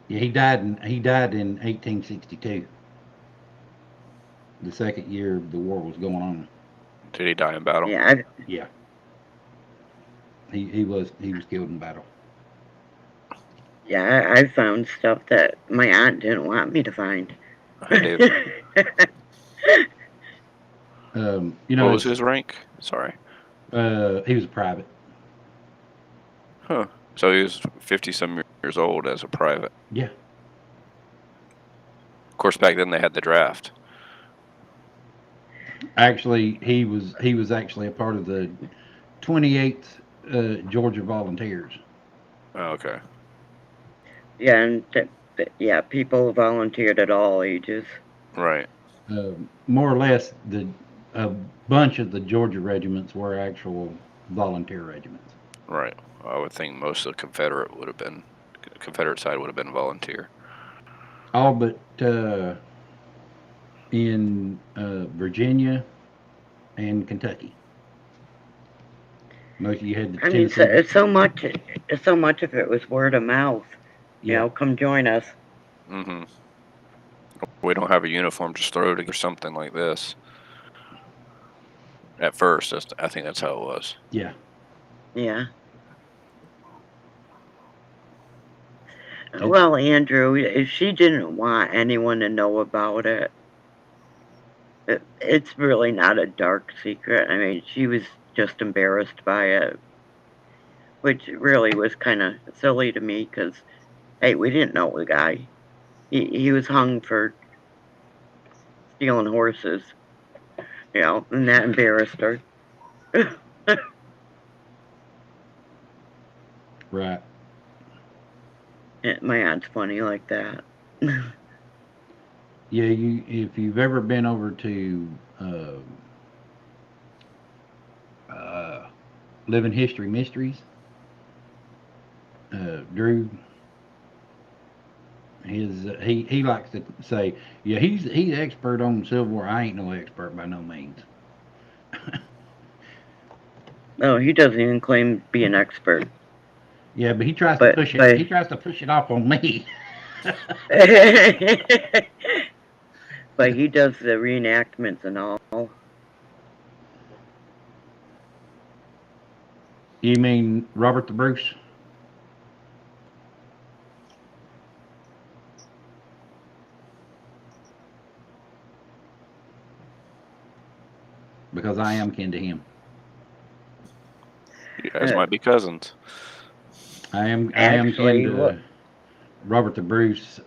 yeah, he died in 1862. The second year the war was going on. Did he die in battle? Yeah, Yeah, he was killed in battle. I found stuff that my aunt didn't want me to find. Hi, Dave. You know, What was his rank? Sorry. he was a private. Huh. So he was 50-some years old as a private. Yeah. Of course, back then they had the draft. Actually, he was actually a part of the 28th Georgia Volunteers. Oh, okay. Yeah, and yeah, people volunteered at all ages. Right. More or less, a bunch of the Georgia regiments were actual volunteer regiments. Right. I would think most of the Confederate side would have been volunteer. All but in Virginia and Kentucky. Most of you had the I mean, Tennessee. so much of it was word of mouth. You Yeah. know, come join us. Mm-hmm. We don't have a uniform, just throw together something like this. At first, I think that's how it was. Yeah. Yeah. Well, Andrew, if she didn't want anyone to know about it, it's really not a dark secret. I mean, she was just embarrassed by it, which really was kind of silly to me because, hey, we didn't know the guy. He was hung for stealing horses, you know, and that embarrassed her. Right. My aunt's funny like that. Yeah. If you've ever been over to uh, Living History Mysteries, Drew, he likes to say, yeah, he's expert on the Civil War. I ain't no expert by no means. No, he doesn't even claim to be an expert. Yeah, but he tries to But push it. but He tries to push it off on me. but he does the reenactments and all. You mean Robert the Bruce? Because I am kin to him. You guys might be cousins. I am Actually, kin to Robert the Bruce.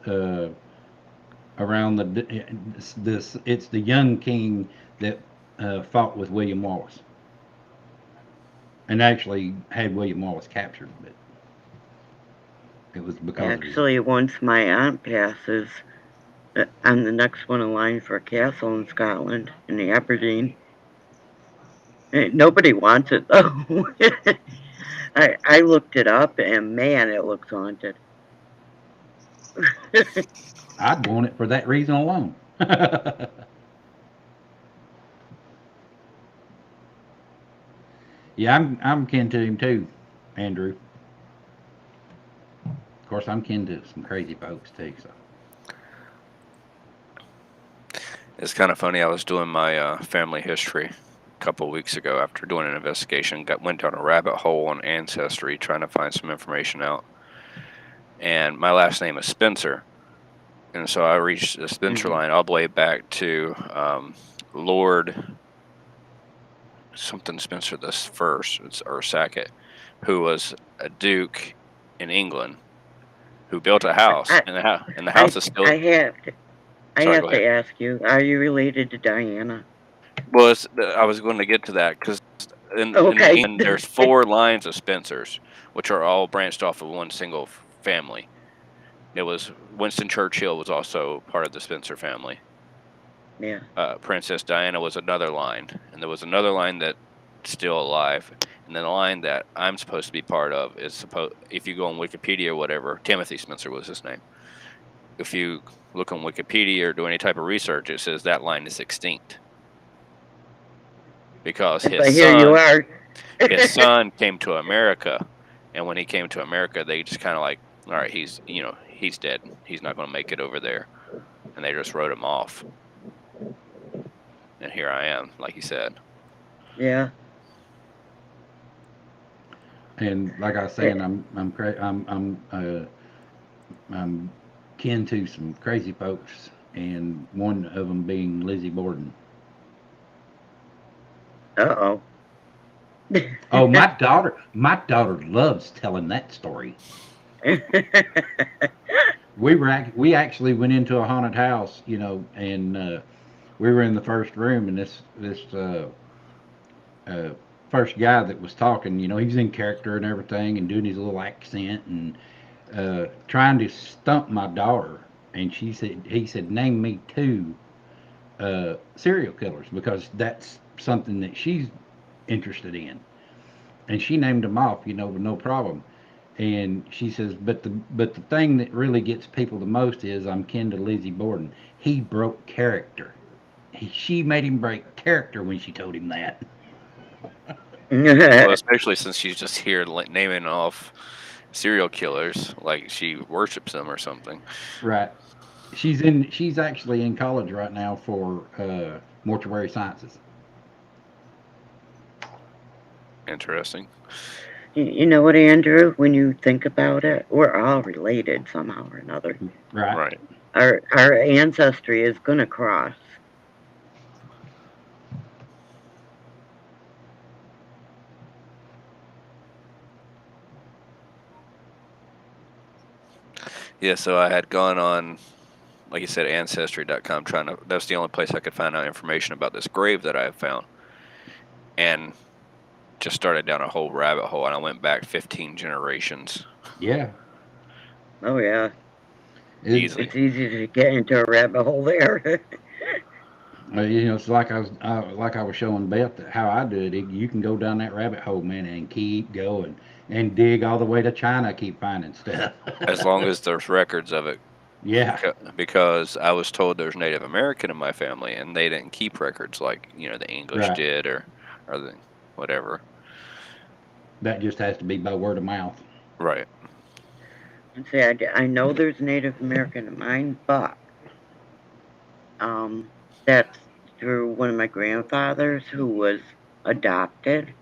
Around it's the young king that fought with William Wallace, and actually had William Wallace captured, but It was because of his. Actually, once my aunt passes, I'm the next one in line for a castle in Scotland, in the Aberdeen. Nobody wants it though. I looked it up, and man, it looks haunted. I'd want it for that reason alone. Yeah, I'm kin to him too, Andrew. Of course, I'm kin to some crazy folks too. So It's kind of funny. I was doing my family history a couple of weeks ago after doing an investigation. Went down a rabbit hole on Ancestry trying to find some information out. And my last name is Spencer. And so I reached the Spencer line all the way back to Lord something Spencer the first, or Sackett, who was a duke in England who built a house, I, and the house is still. I have to, I Sorry, have go ahead. to ask you: are you related to Diana? Well, I was going to get to that because in Okay. England there's 4 lines of Spencers, which are all branched off of one single family. It was Winston Churchill was also part of the Spencer family. Yeah. Princess Diana was another line, and there was another line that's still alive, and then the line that I'm supposed to be part of is if you go on Wikipedia or whatever, Timothy Spencer was his name. If you look on Wikipedia or do any type of research, it says that line is extinct because But here you are. his son came to America, and when he came to America, they just kind of like, all right, he's dead. He's not going to make it over there, and they just wrote him off. And here I am, like you said. Yeah. and like I was saying, I'm kin to some crazy folks, and one of them being Lizzie Borden. Uh-oh. Oh, my daughter loves telling that story. We actually went into a haunted house, and we were in the first room, and this uh, first guy that was talking, he was in character and everything, and doing his little accent and trying to stump my daughter, and he said, name me 2 serial killers because that's something that she's interested in, and she named them off, with no problem. And she says, but the thing that really gets people the most is I'm kin to Lizzie Borden. He broke character. She made him break character when she told him that. Well, especially since she's just here naming off serial killers, like she worships them or something. Right. She's actually in college right now for mortuary sciences. Interesting. You know what, Andrew? When you think about it, we're all related somehow or another. Right. Right. Our ancestry is going to cross. Yeah, so I had gone on, like you said, Ancestry.com, that's the only place I could find out information about this grave that I have found. And just started down a whole rabbit hole, and I went back 15 generations. Yeah. Oh, yeah. Easily. It's easy to get into a rabbit hole there. It's like I was showing Beth how I do it. You can go down that rabbit hole, man, and keep going and dig all the way to China. Keep finding stuff. As long as there's records of it. Yeah. Because I was told there's Native American in my family, and they didn't keep records like the English Right. did, or the whatever. That just has to be by word of mouth. Right. And say, I know there's Native American in mine, but that's through one of my grandfathers who was adopted,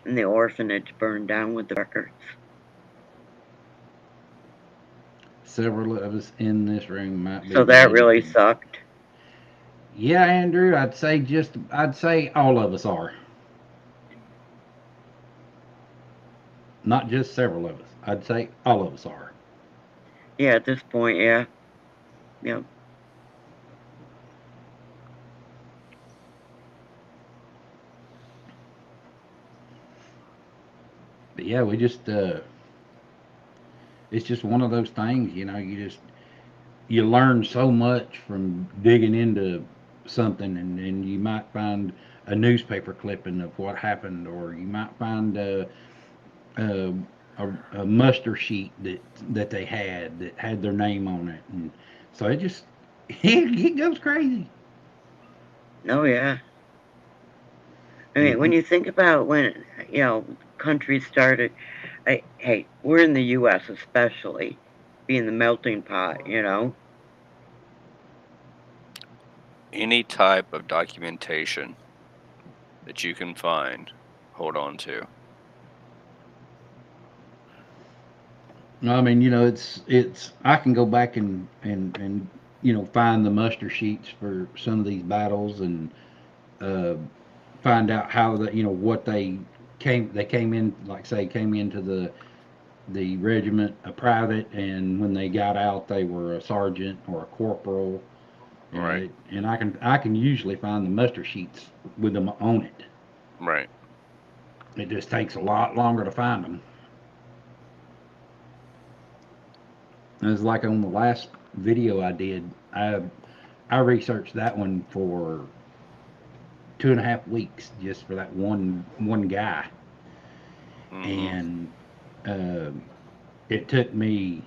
and the orphanage burned down with the records. Several of us in this room might be So that related really to. sucked. Yeah, Andrew, I'd say all of us are. Not just several of us. I'd say all of us are. Yeah, at this point, yeah. Yep. But yeah, we just it's just one of those things, you learn so much from digging into something, and you might find a newspaper clipping of what happened, or you might find a, a muster sheet that they had that had their name on it, and so it just it goes crazy. Oh yeah. I mean, when you think about when countries started, hey, we're in the U.S. especially, being the melting pot. Any type of documentation that you can find, hold on to. No, I mean, it's I can go back and find the muster sheets for some of these battles, and uh, find out how what they came in, like say came into the regiment a private, and when they got out they were a sergeant or a corporal. Right. And I can usually find the muster sheets with them on it. Right. It just takes a lot longer to find them. It's like on the last video I did. I researched that one for 2.5 weeks just for that one guy, Mm-hmm. and uh, it took me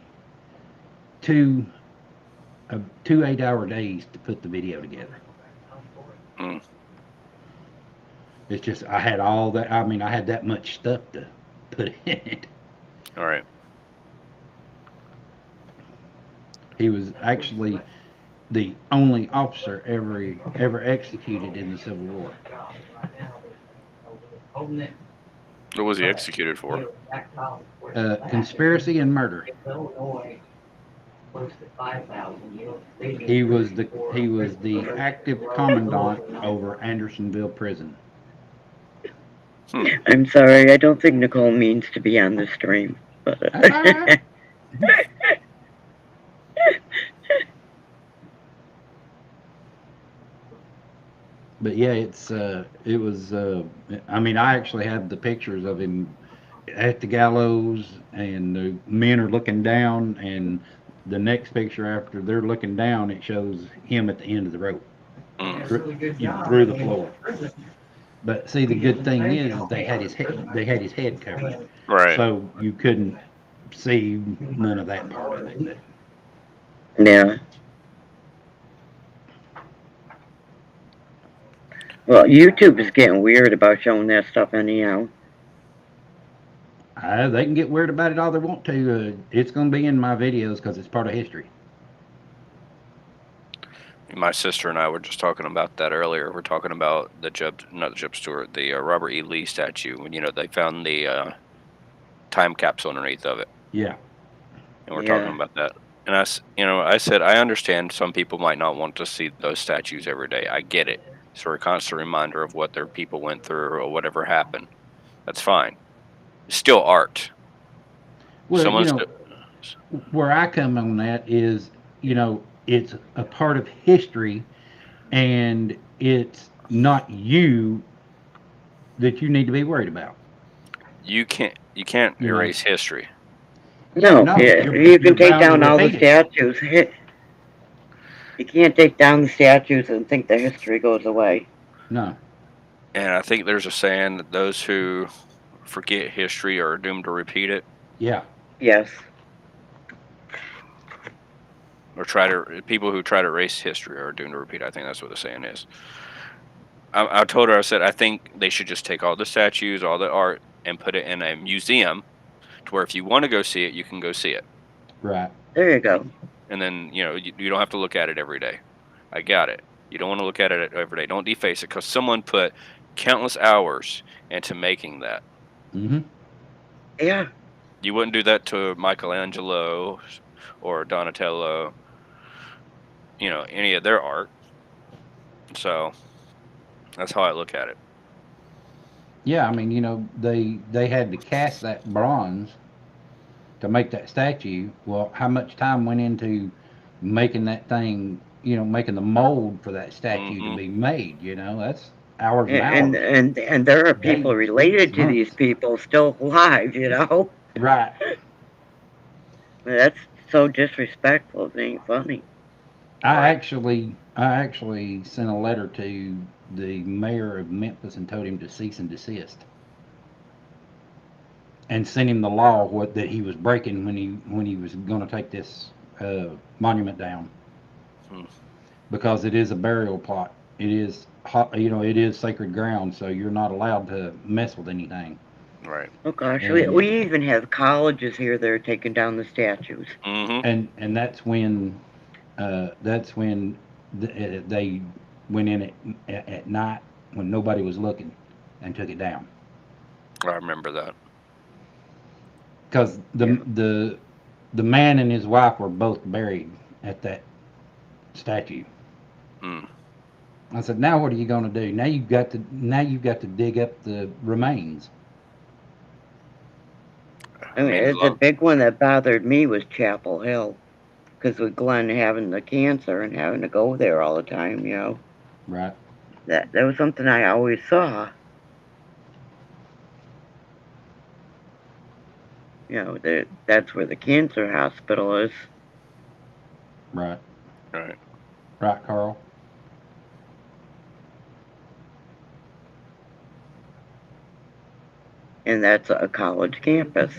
two 8-hour days to put the video together. Mm. It's just I had all that. I mean, I had that much stuff to put in it. All right. He was actually the only officer ever executed in the Civil War. What was he executed for? Conspiracy and murder. He was the active commandant over Andersonville Prison. I'm sorry, I don't think Nicole means to be on the stream. But That's all right. But yeah, it was. I mean, I actually have the pictures of him at the gallows, and the men are looking down, and the next picture after they're looking down, it shows him at the end of the rope, Mm. through the floor. But see, the good thing is they had his head covered, Right. so you couldn't see none of that part of it. yeah. Well, YouTube is getting weird about showing that stuff anyhow. They can get weird about it all they want to. It's going to be in my videos because it's part of history. My sister and I were just talking about that earlier. We're talking about not the Jeb Stewart, the Robert E. Lee statue. When they found the time capsule underneath of it, Yeah. and we're Yeah. talking about that. And I said I understand some people might not want to see those statues every day. I get it. It's for a constant reminder of what their people went through or whatever happened. That's fine. It's still art. Well, Someone's where I come on that is, it's a part of history, and it's not you that you need to be worried about. you can't You know, erase history. No, No, yeah, you're you can take bound to down all the repeat it. statues. You can't take down the statues and think the history goes away. No. And I think there's a saying that those who forget history are doomed to repeat it, Yeah. Yes. or people who try to erase history are doomed to repeat it. I think that's what the saying is. I told her, I said, I think they should just take all the statues, all the art, and put it in a museum to where if you want to go see it, you can go see it. Right. There you go. And then, you don't have to look at it every day. I got it. You don't want to look at it every day. Don't deface it, because someone put countless hours into making that. Mm-hmm. Yeah. You wouldn't do that to Michelangelo or Donatello, any of their art. So that's how I look at it. Yeah, I mean, they had to cast that bronze to make that statue. Well, how much time went into making that thing, making the mold for that statue to Mm-hmm. be made? That's hours and And hours, and and there are people days, weeks, related to these months. people still alive. Right. That's so disrespectful. It ain't funny. I Right. actually sent a letter to the mayor of Memphis and told him to cease and desist, and sent him the law that he was breaking when he was going to take this monument down, Hmm. because it is a burial plot. It is it is sacred ground, so you're not allowed to mess with anything. Right. Oh gosh, And we even have colleges here that are taking down the statues. Mm-hmm. and that's when they went in at night when nobody was looking and took it down, I remember that. because Yeah. the man and his wife were both buried at that statue. Mm. I said, now what are you going to do? Now you've got to dig up the remains. I I mean, mean, the big one that bothered me was Chapel Hill, because with Glenn having the cancer and having to go there all the time, Right. that was something I always saw. That's where the cancer hospital is, Right. right. Right, Carl. and that's a college campus.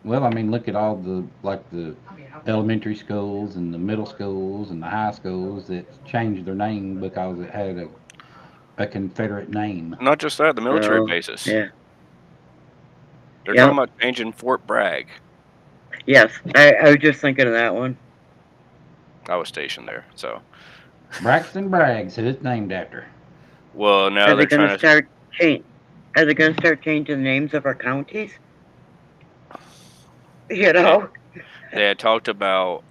Well, I mean, look at all the elementary schools and the middle schools and the high schools that changed their name because it had a Confederate name. Not just that, the military So bases. yeah, They're talking yep, about changing Fort Bragg. yes. I was just thinking of that one. I was stationed there, so Braxton Bragg's who it's named after. well now Are they they're going to trying to. start change? Are they going to start changing the names of our counties? You know. They had talked about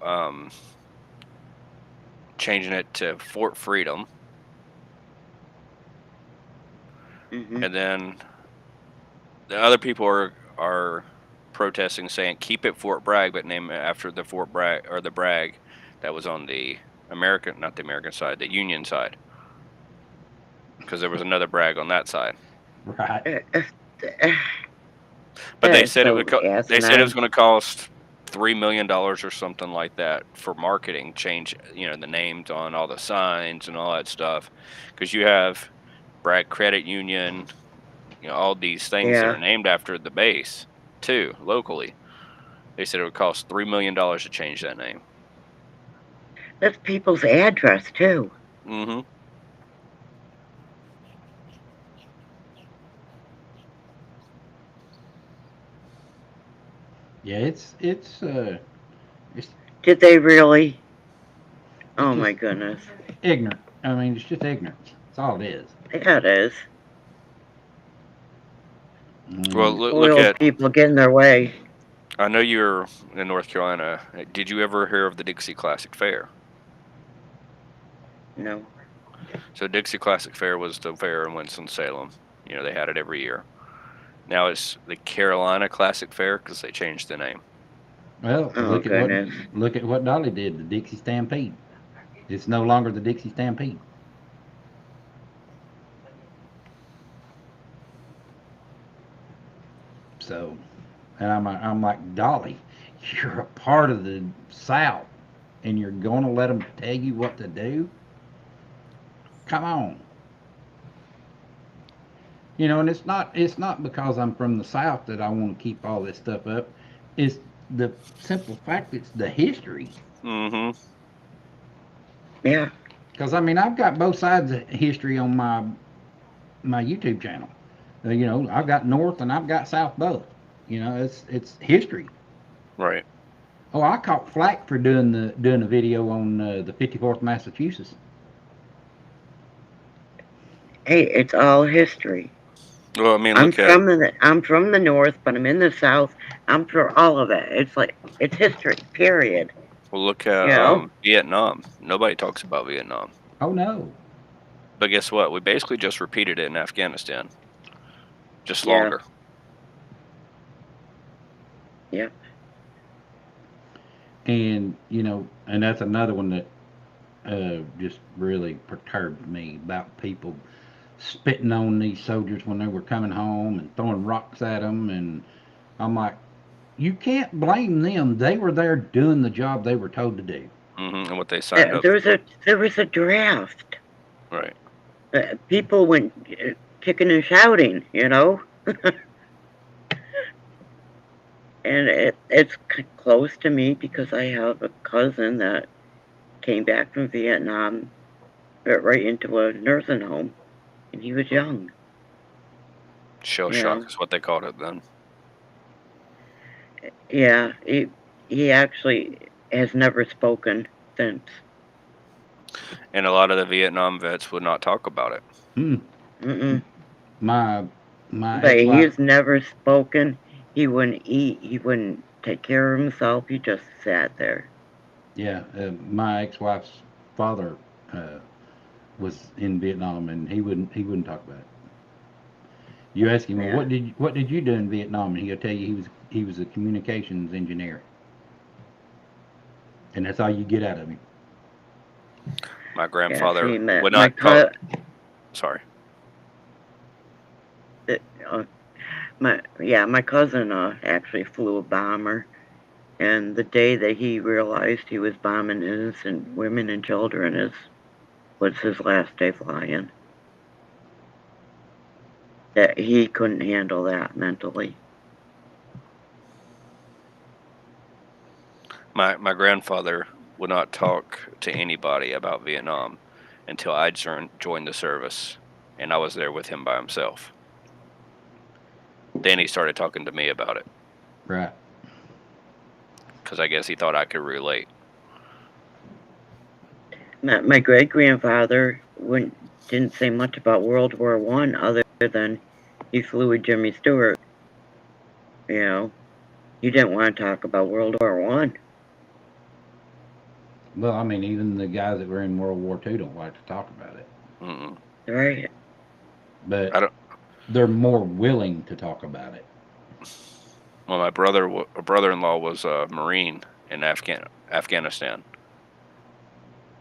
changing it to Fort Freedom, Hmm. and then the other people are protesting, saying keep it Fort Bragg, but name it after the Fort Bragg or the Bragg that was on the American, not the American side, the Union side, because there was another Bragg on that side. Right. But That they is said it so would. They said it was asinine. going to cost $3 million or something like that for marketing. Change, the names on all the signs and all that stuff, because you have Bragg Credit Union, all these things that are Yeah, named after the base too locally. They said it would cost $3 million to change that name. that's people's address too. Mm-hmm. Yeah, it's Did they really? it's Oh just my goodness. ignorant. I mean, it's just ignorance. That's all it is. Yeah, it is. Well, Mm. look Spoiled at. people get in their way. I know you're in North Carolina. Did you ever hear of the Dixie Classic Fair? No. So Dixie Classic Fair was the fair in Winston-Salem. They had it every year. Now it's the Carolina Classic Fair because they changed the name. Well, Oh goodness. look at what Dolly did. The Dixie Stampede. It's no longer the Dixie Stampede. So, and I'm like, Dolly, you're a part of the South, and you're gonna let them tell you what to do? Come on. And it's not because I'm from the South that I want to keep all this stuff up. It's the simple fact it's the history. Mm-hmm. Yeah. Because I mean, I've got both sides of history on my YouTube channel. I've got North and I've got South both. It's history. Right. Oh, I caught flack for doing a video on the 54th Massachusetts. Hey, it's all history. Well, I mean, look at. I'm from the north, but I'm in the south. I'm for all of it. It's like it's history. Period. Well, look at You know. Vietnam. Nobody talks about Vietnam. Oh no. But guess what? We basically just repeated it in Afghanistan, just Yeah. longer. Yeah. And that's another one that just really perturbed me about people spitting on these soldiers when they were coming home and throwing rocks at them. And I'm like, you can't blame them. They were there doing the job they were told to do. And what they signed up There for. was a draft. Right. People went kicking and shouting, you know. And it's close to me because I have a cousin that came back from Vietnam right into a nursing home, and he was young. Shell You shock know. is what they called it then. Yeah, he actually has never spoken since. And a lot of the Vietnam vets would not talk about it. Mm-mm. My But ex-wife, he's never spoken. He wouldn't eat. He wouldn't take care of himself. He just sat there. yeah, my ex-wife's father was in Vietnam, and he wouldn't talk about it. You ask him, well, Yeah. what did you do in Vietnam, and he'll tell you he was a communications engineer, and that's all you get out of him. My Yeah. grandfather See, would not talk. Sorry. my cousin actually flew a bomber, and the day that he realized he was bombing innocent women and children was his last day flying. That he couldn't handle that mentally. My grandfather would not talk to anybody about Vietnam until I joined the service, and I was there with him by himself. Then he started talking to me about it Right. because I guess he thought I could relate. My great grandfather didn't say much about World War One other than he flew with Jimmy Stewart. You know, he didn't want to talk about World War One. Well, I mean, even the guys that were in World War II don't like to talk about it, Mm-mm. Right. but I don't. they're more willing to talk about it. Well, my brother-in-law was a Marine in Afghanistan,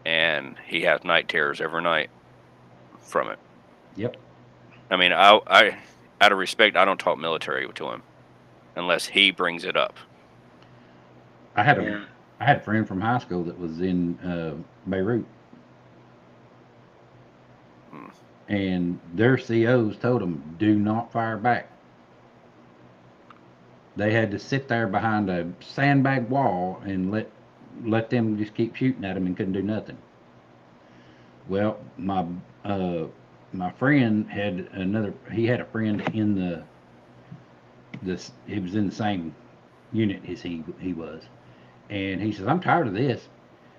and he has night terrors every night from it. Yep. I mean, I out of respect, I don't talk military to him unless he brings it up. I had a Yeah. I had a friend from high school that was in Beirut, Mm. and their COs told them, "Do not fire back." They had to sit there behind a sandbag wall and let them just keep shooting at them and couldn't do nothing. Well, uh, my friend had another. He had a friend in this. He was in the same unit as he was, and he says, "I'm tired of this."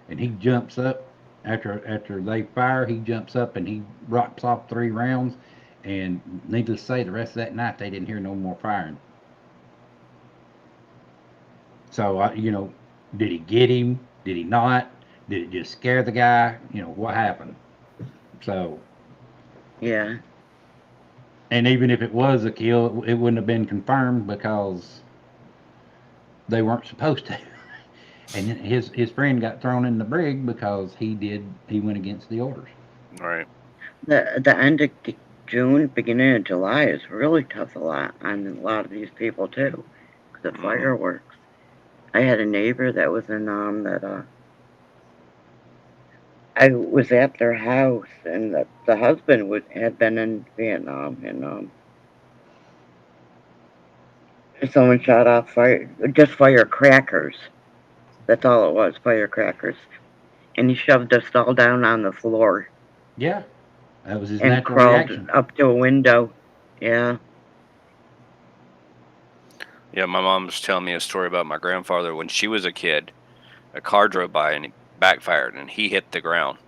And he jumps up after they fire. He jumps up and he rops off 3 rounds. And needless to say, the rest of that night they didn't hear no more firing. So did he get him? Did he not? Did it just scare the guy? What happened? So, Yeah. and even if it was a kill, it wouldn't have been confirmed because they weren't supposed to. And his friend got thrown in the brig because he went against the orders. Right. The end of June, beginning of July is really tough on a lot of these people too, because of Mm-hmm. fireworks. I had a neighbor that was in that I was at their house, and the husband had been in Vietnam, and someone shot off firecrackers. That's all it was, firecrackers. And he shoved us all down on the floor Yeah, that was his and natural crawled reaction. up to a window. Yeah. Yeah, my mom was telling me a story about my grandfather when she was a kid. A car drove by and he backfired and he hit the ground.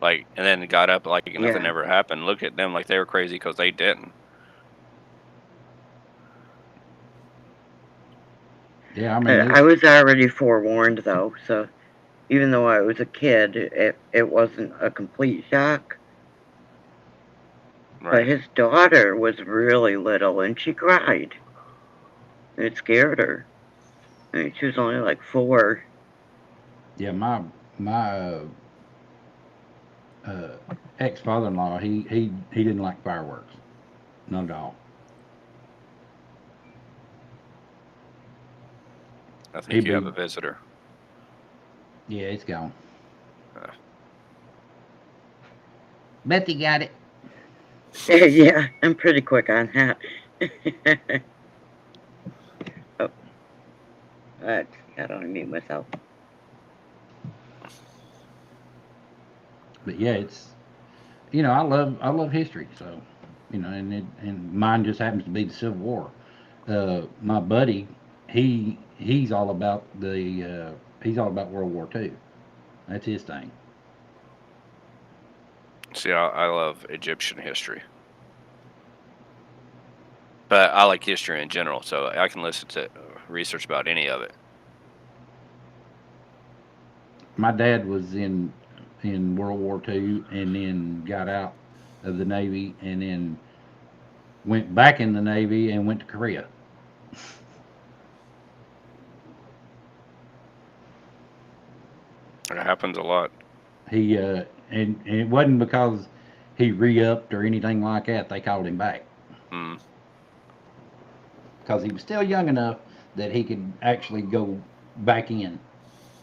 Like, and then got up like nothing Yeah. ever happened. Look at them like they were crazy because they didn't. Yeah, I mean I was already forewarned though, so even though I was a kid, it wasn't a complete shock. But Right. his daughter was really little and she cried. It scared her. I mean, she was only like 4. yeah, my uh, ex father-in-law, he didn't like fireworks, none at all. I think you have a visitor. Yeah, it's gone. Uh. Betty got it. Yeah, I'm pretty quick on that. Oh, I don't mute myself. But yeah, it's I love history, so and mine just happens to be the Civil War. My buddy, he's all about he's all about World War II. That's his thing. See, I love Egyptian history, but I like history in general, so I can listen to research about any of it. My dad was in World War II and then got out of the Navy and then went back in the Navy and went to Korea. It happens a lot. He and it wasn't because he re-upped or anything like that. They called him back Mm. because he was still young enough that he could actually go back in.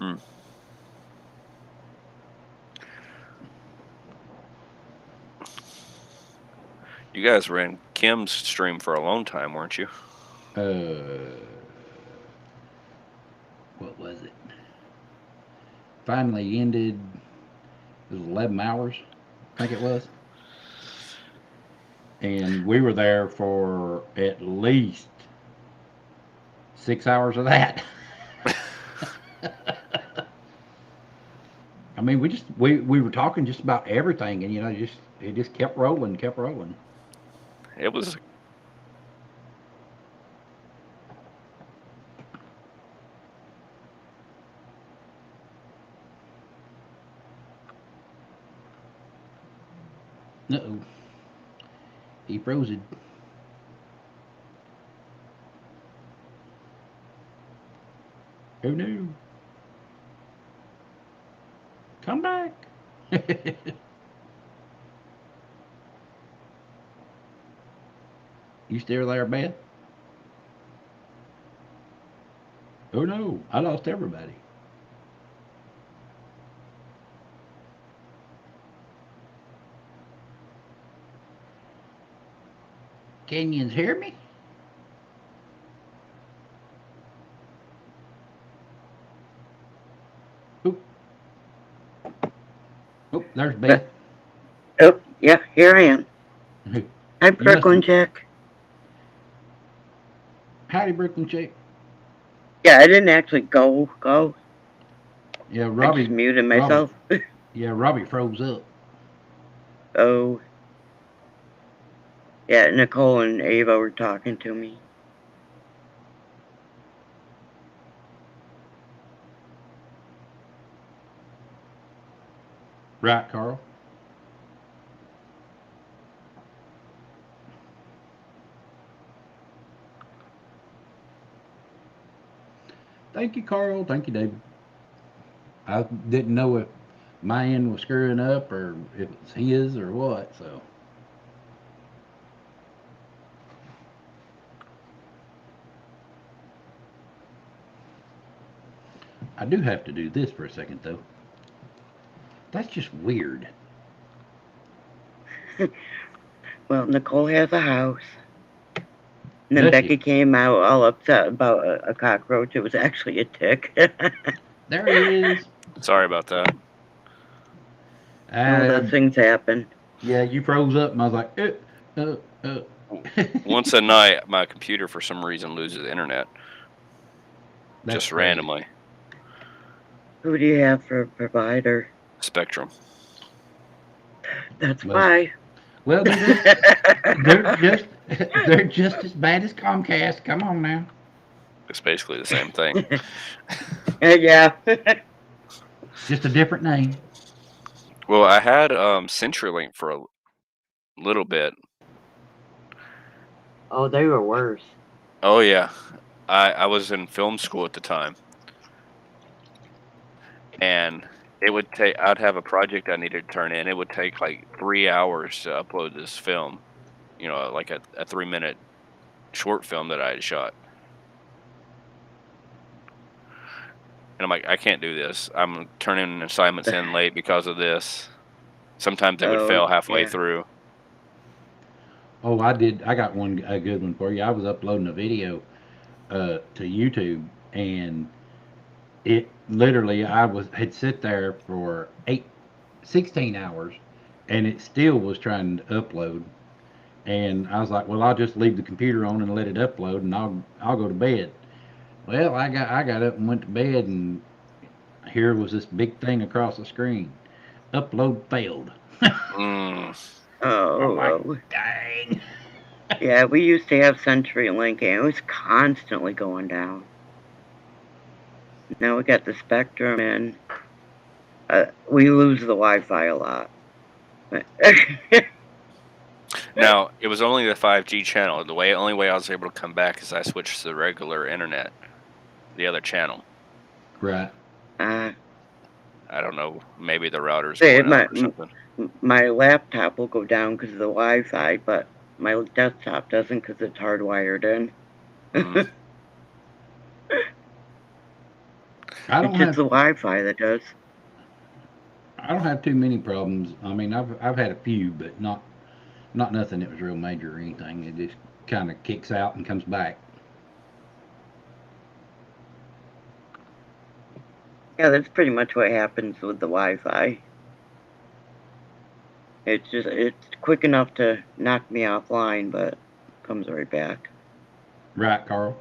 Mm. You guys were in Kim's stream for a long time, weren't you? What was it? Finally ended. It was 11 hours, I think it was. And we were there for at least 6 hours of that. I mean, we were talking just about everything, and it just kept rolling, kept rolling. It was. Uh-oh. He froze it. Oh no. Come back. You still there, Beth? Oh no, I lost everybody. Can you hear me? Oop. Oh, there's Beth. Oh, yeah, here I am. Hi, You must Brooklyn Jack. Howdy, Brooklyn chick. Yeah, I didn't actually go. Yeah, I just Robbie. muted Robbie. myself. Yeah, Robbie froze up. Oh, yeah, Nicole and Ava were talking to me. Right, Carl. Thank you, Carl. Thank you, David. I didn't know if my end was screwing up or if it's his or what, so. I do have to do this for a second, though. That's just weird. Well, Nicole has a house. And then Does Becky she? came out all upset about a cockroach. It was actually a tick. There he is. Sorry about that. Oh, those things happen. Yeah, you froze up, and I was like, uh. Once a night, my computer for some reason loses internet. That's just crazy. randomly. Who do you have for a provider? Spectrum. That's why. Well, they're just as bad as Comcast. Come on now. It's basically the same thing. Yeah. Just a different name. Well, I had CenturyLink for a little bit. Oh, they were worse. Oh yeah, I was in film school at the time, and it would take. I'd have a project I needed to turn in. It would take like 3 hours to upload this film. Like a 3-minute short film that I had shot. And I'm like, I can't do this. I'm turning assignments in late because of this. Sometimes it would fail halfway through. Oh, I did. I got a good one for you. I was uploading a video to YouTube, and it literally had sit there for 16 hours, and it still was trying to upload. And I was like, well, I'll just leave the computer on and let it upload, and I'll go to bed. Well, I got up and went to bed, and here was this big thing across the screen. Upload failed. I'm like, Oh, dang. yeah, we used to have CenturyLink, and it was constantly going down. Now we got the Spectrum, and we lose the Wi-Fi a lot. Now, it was only the 5G channel. The only way I was able to come back is I switched to the regular internet, the other channel. Right. I don't know. Maybe the router's going out or something. My laptop will go down because of the Wi-Fi, but my desktop doesn't because it's hardwired in. It's just the Wi-Fi that does. I don't have too many problems. I mean, I've had a few, but not nothing that was real major or anything. It just kind of kicks out and comes back. Yeah, that's pretty much what happens with the Wi-Fi. It's quick enough to knock me offline, but comes right back. Right, Carl?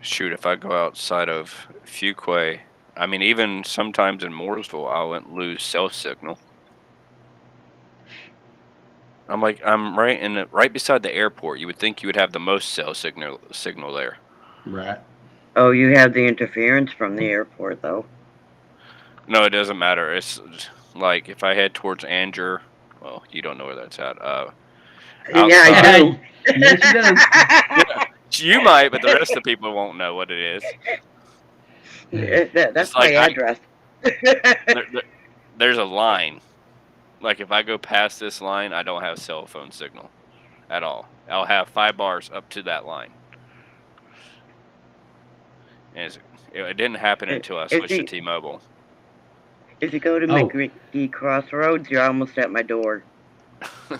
Shoot, if I go outside of Fuquay, I mean, even sometimes in Mooresville, I wouldn't lose cell signal. I'm like, I'm right beside the airport. You would think you would have the most cell signal there. Right. Oh, you have the interference from the airport, though. No, it doesn't matter. It's like if I head towards Anger, well, you don't know where that's at. Yeah, I do. Yes, you do. You might, but the rest of the people won't know what it is. That's like my address. There's a line. Like if I go past this line, I don't have cell phone signal at all. I'll have 5 bars up to that line. And it didn't happen until I switched to T-Mobile. If you go to McGee Crossroads, you're almost at my door. So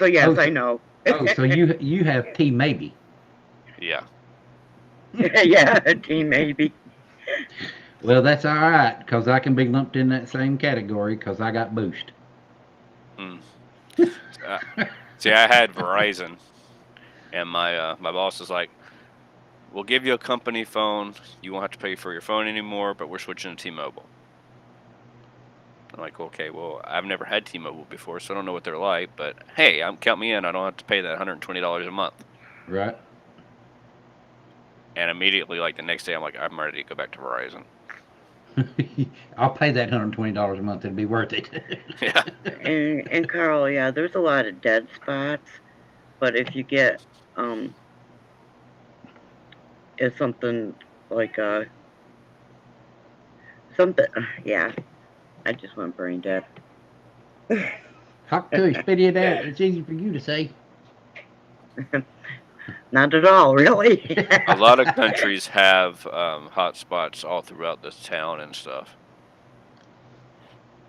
yes, I know. So you have T maybe. Yeah. Yeah, T maybe. Well, that's all right, because I can be lumped in that same category because I got Boost. See, I had Verizon, and my boss was like, we'll give you a company phone. You won't have to pay for your phone anymore, but we're switching to T-Mobile. I'm like, okay, well, I've never had T-Mobile before, so I don't know what they're like, but hey, count me in. I don't have to pay that $120 a month. Right. And immediately, like the next day, I'm like, I'm ready to go back to Verizon. I'll pay that $120 a month. It'd be worth it. Yeah. And Carl, yeah, there's a lot of dead spots, but if you get it's something like something, yeah, I just went brain dead. How could you spit it out? It's easy for you to say. Not at all, really. A lot of countries have hot spots all throughout this town and stuff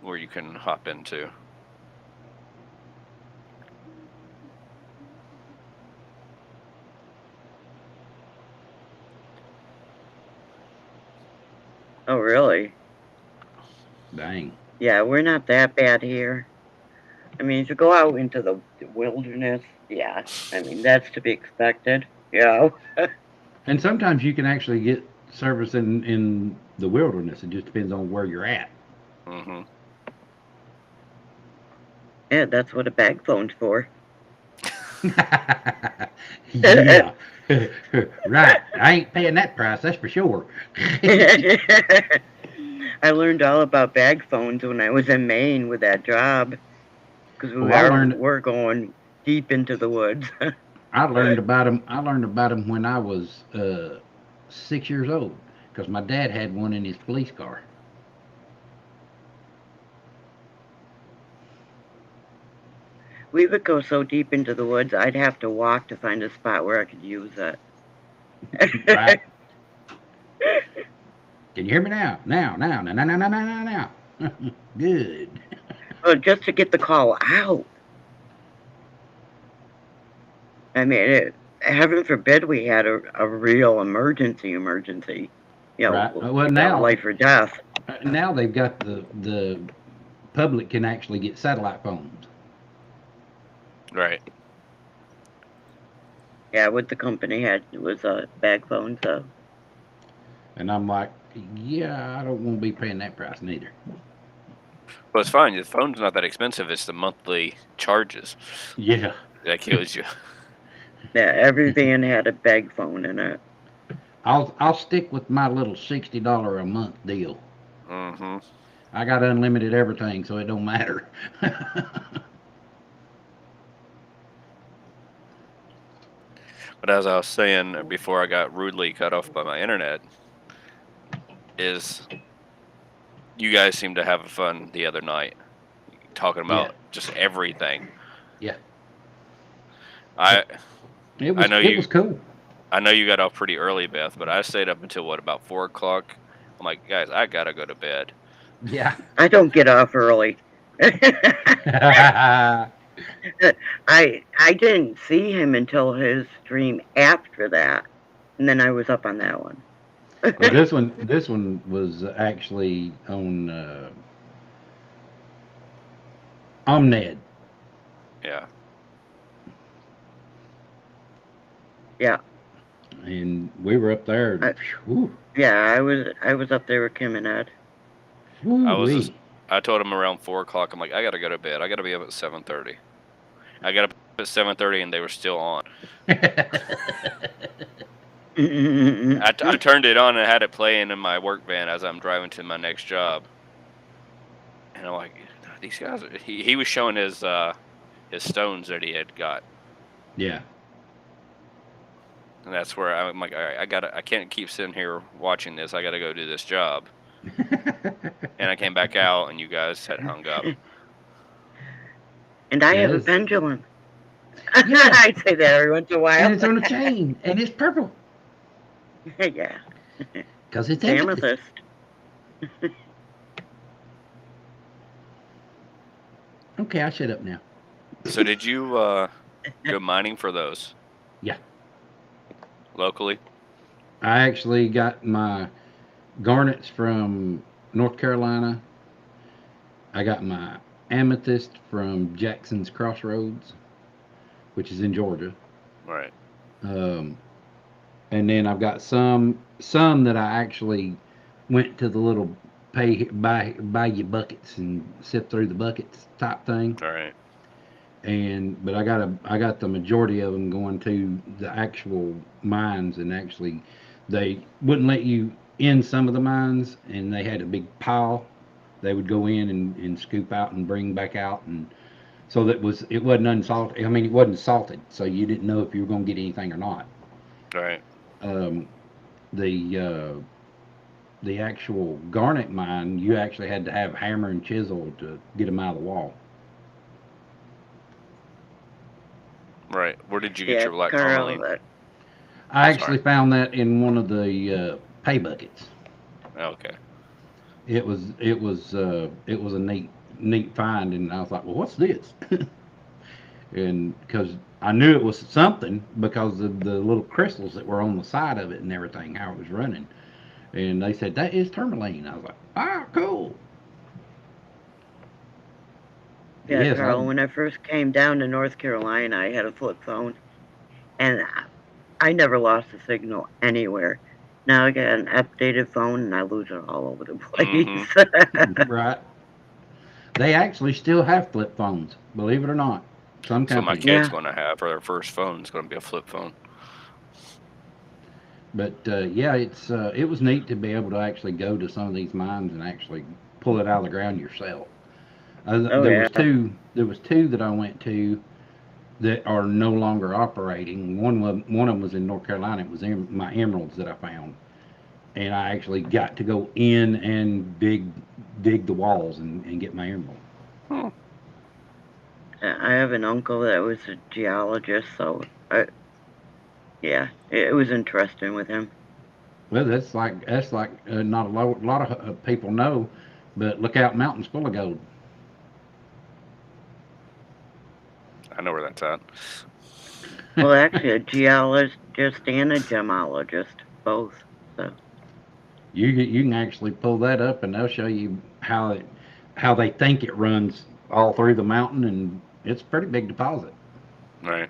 where you can hop into. Oh, really? Dang. Yeah, we're not that bad here. I mean, if you go out into the wilderness, yeah, I mean, that's to be expected, you know. And sometimes you can actually get service in the wilderness. It just depends on where you're at. Mm-hmm. Yeah, that's what a bag phone's for. Yeah. Right. I ain't paying that price, that's for sure. I learned all about bag phones when I was in Maine with that job, because we're going deep into the woods. I learned about them. I learned about them when I was 6 years old, because my dad had one in his police car. We would go so deep into the woods, I'd have to walk to find a spot where I could use it. Right. Can you hear me now? Now. Good. Well, just to get the call out. I mean, heaven forbid we had a real emergency, you Right. know, Well, now life or death. now they've got the public can actually get satellite phones. Right. Yeah, what the company had was a bag phone, so. And I'm like, yeah, I don't want to be paying that price neither. Well, it's fine. The phone's not that expensive. It's the monthly charges Yeah. that kills you. Yeah, every van had a bag phone in it. I'll stick with my little $60 a month deal. Mm-hmm. I got unlimited everything, so it don't matter. But as I was saying before I got rudely cut off by my internet, is you guys seem to have fun the other night talking Yeah. about just everything. Yeah. I It know was you cool. I know you got off pretty early, Beth, but I stayed up until what, about 4 o'clock? I'm like, guys, I gotta go to bed. Yeah. I don't get off early. I didn't see him until his stream after that, and then I was up on that one. Well, this one was actually on Omned, Yeah. Yeah, and we were up there. I, Whew, yeah, I was up there with Kim and Ed. I told him around 4 o'clock. I'm like, I gotta go to bed. I gotta be up at 7:30. I got up at 7:30 and they were still on. I turned it on and had it playing in my work van as I'm driving to my next job. And I'm like, these guys. He was showing his stones that he had got. Yeah. And that's where I'm like, all right, I can't keep sitting here watching this. I gotta go do this job. And I came back out, and you guys had hung up. And I have a pendulum. Yeah. I say that every once in a while. And it's on a chain, and it's purple. Yeah. Because it's amethyst. Okay, I'll shut up now. So did you go mining for those? Yeah. Locally? I actually got my garnets from North Carolina. I got my amethyst from Jackson's Crossroads, which is in Georgia. Right. And then I've got some that I actually went to the little buy your buckets and sift through the buckets type thing. All right. But I got the majority of them going to the actual mines, and actually they wouldn't let you in some of the mines, and they had a big pile. They would go in and scoop out and bring back out, and so it wasn't unsalted. I mean, it wasn't salted, so you didn't know if you were going to get anything or not. All right. Um, the actual garnet mine, you actually had to have hammer and chisel to get them out of the wall. Right. Where did you get your black tourmaline? I actually found that in one of the pay buckets. Okay. It was a neat find, and I was like, well, what's this? And because I knew it was something because of the little crystals that were on the side of it and everything, how it was running. And they said that is tourmaline. I was like, ah, cool. Yeah, yes, Carl, when I first came down to North Carolina, I had a flip phone, and I never lost a signal anywhere. Now I got an updated phone, and I lose it all over the place. Mm-hmm. Right. They actually still have flip phones, believe it or not. Some companies. So my kid's going to have for their first phone. It's going to be a flip phone. But yeah, it was neat to be able to actually go to some of these mines and actually pull it out of the ground yourself. There was two that I went to that are no longer operating. One of them was in North Carolina. It was my emeralds that I found, and I actually got to go in and dig the walls and get my emerald. Hmm. I have an uncle that was a geologist, so Yeah, it was interesting with him. Well, that's like not a lot of people know, but Lookout Mountain's full of gold. I know where that's at. Well, actually, a geologist and a gemologist, both. So You can actually pull that up, and they'll show you how they think it runs all through the mountain, and it's a pretty big deposit. Right.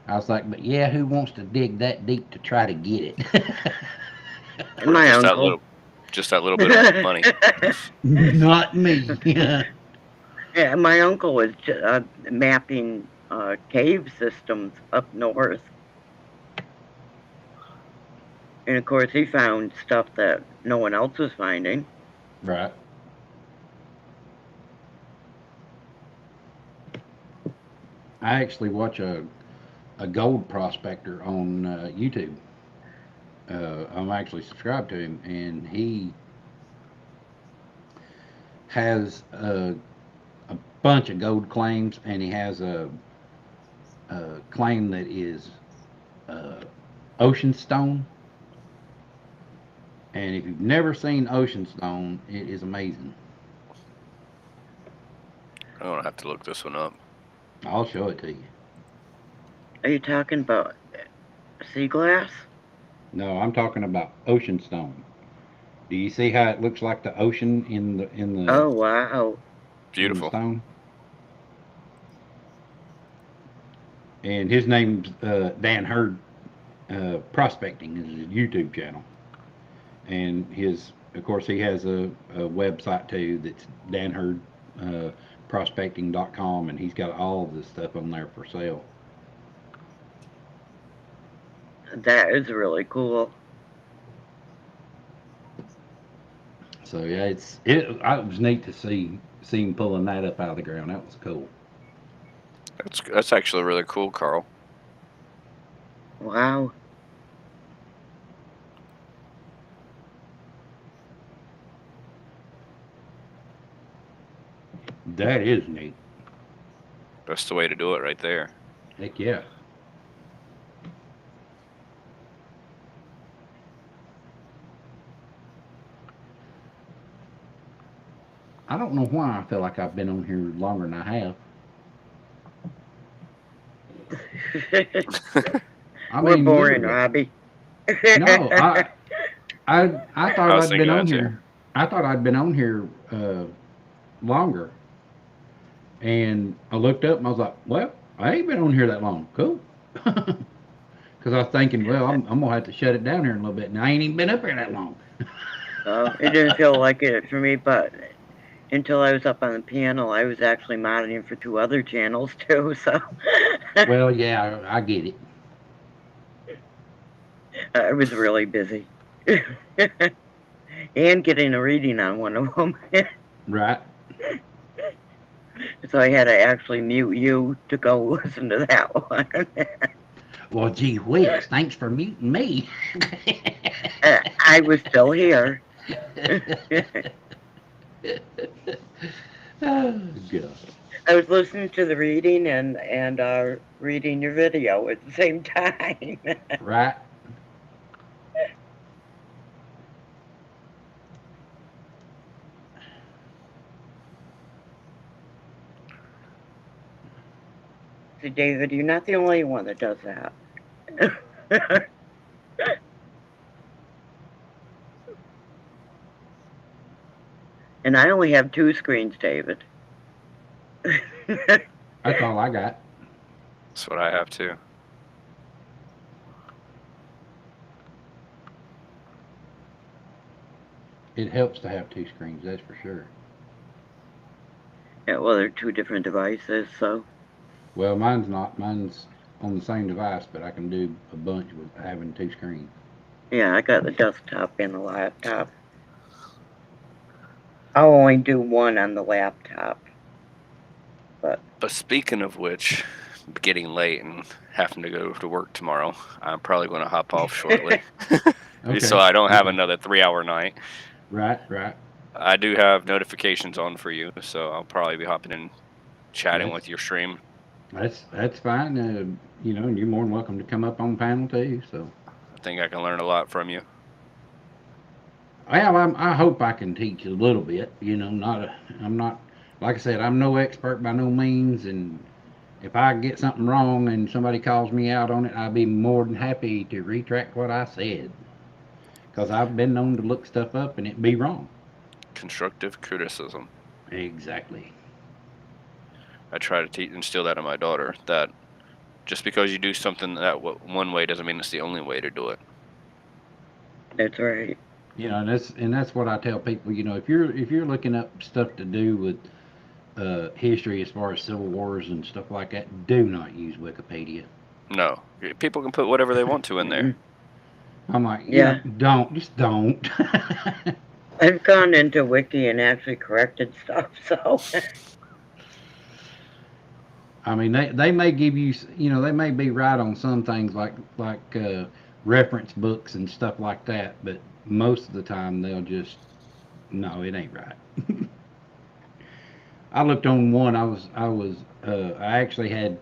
I was like, but yeah, who wants to dig that deep to try to get it? and my Just that uncle. little bit of money. Not me. Yeah, my uncle was mapping cave systems up north, and of course he found stuff that no one else was finding. Right. I actually watch a gold prospector on YouTube. I'm actually subscribed to him, and he has a bunch of gold claims, and he has a claim that is uh, ocean stone. And if you've never seen ocean stone, it is amazing. I'm gonna have to look this one up. I'll show it to you. Are you talking about sea glass? No, I'm talking about ocean stone. Do you see how it looks like the ocean Oh wow! in the Beautiful. stone? And his name's Dan Hurd Prospecting is his YouTube channel, and his of course he has a website too that's Dan Hurd Prospecting.com, and he's got all of this stuff on there for sale. That is really cool. So yeah, it was neat to see him pulling that up out of the ground. That was cool. That's actually really cool, Carl. Wow. That is neat. That's the way to do it right there. Heck yeah. I don't know why I feel like I've been on here longer than I have. I We're mean, boring, literally. Robbie. No, I I thought was I'd been thinking on that too. here. I thought I'd been on here longer, and I looked up and I was like, well, I ain't been on here that long. Cool. Because I was thinking, well, I'm gonna have to shut it down here in a little bit, and I ain't even been up here that long. It didn't feel like it for me, but until I was up on the piano, I was actually monitoring for 2 other channels too. So Well, yeah, I get it. I was really busy, and getting a reading on one of them. Right. So I had to actually mute you to go listen to that one. Well, gee whiz, thanks for muting me. I was still here. Oh, God. I was listening to the reading and reading your video at the same time. Right. See, David, you're not the only one that does that. And I only have 2 screens, David. That's all I got. That's what I have too. It helps to have 2 screens, that's for sure. Yeah, well, they're 2 different devices, so. Well, mine's not. Mine's on the same device, but I can do a bunch with having 2 screens. Yeah, I got the desktop and the laptop. I'll only do one on the laptop. But speaking of which, getting late and having to go to work tomorrow, I'm probably going to hop off shortly. Okay. So I don't have Okay. another 3-hour night. Right, right. I do have notifications on for you, so I'll probably be hopping in, chatting with your stream. That's fine. You know, you're more than welcome to come up on panel too. So, I think I can learn a lot from you. well, I hope I can teach a little bit. You know, I'm not, like I said, I'm no expert by no means, and if I get something wrong and somebody calls me out on it, I'll be more than happy to retract what I said. Because I've been known to look stuff up and it be wrong. Constructive criticism. Exactly. I try to instill that in my daughter. That just because you do something that one way doesn't mean it's the only way to do it. That's right. You know, and that's what I tell people. You know, if you're looking up stuff to do with history as far as civil wars and stuff like that, do not use Wikipedia. No, people can put whatever they want to in there. Mm-mm. I'm like, Yeah. just don't. I've gone into Wiki and actually corrected stuff, so. I mean, they may give you, you know, they may be right on some things like reference books and stuff like that, but most of the time they'll just, no, it ain't right. I looked on one. I actually had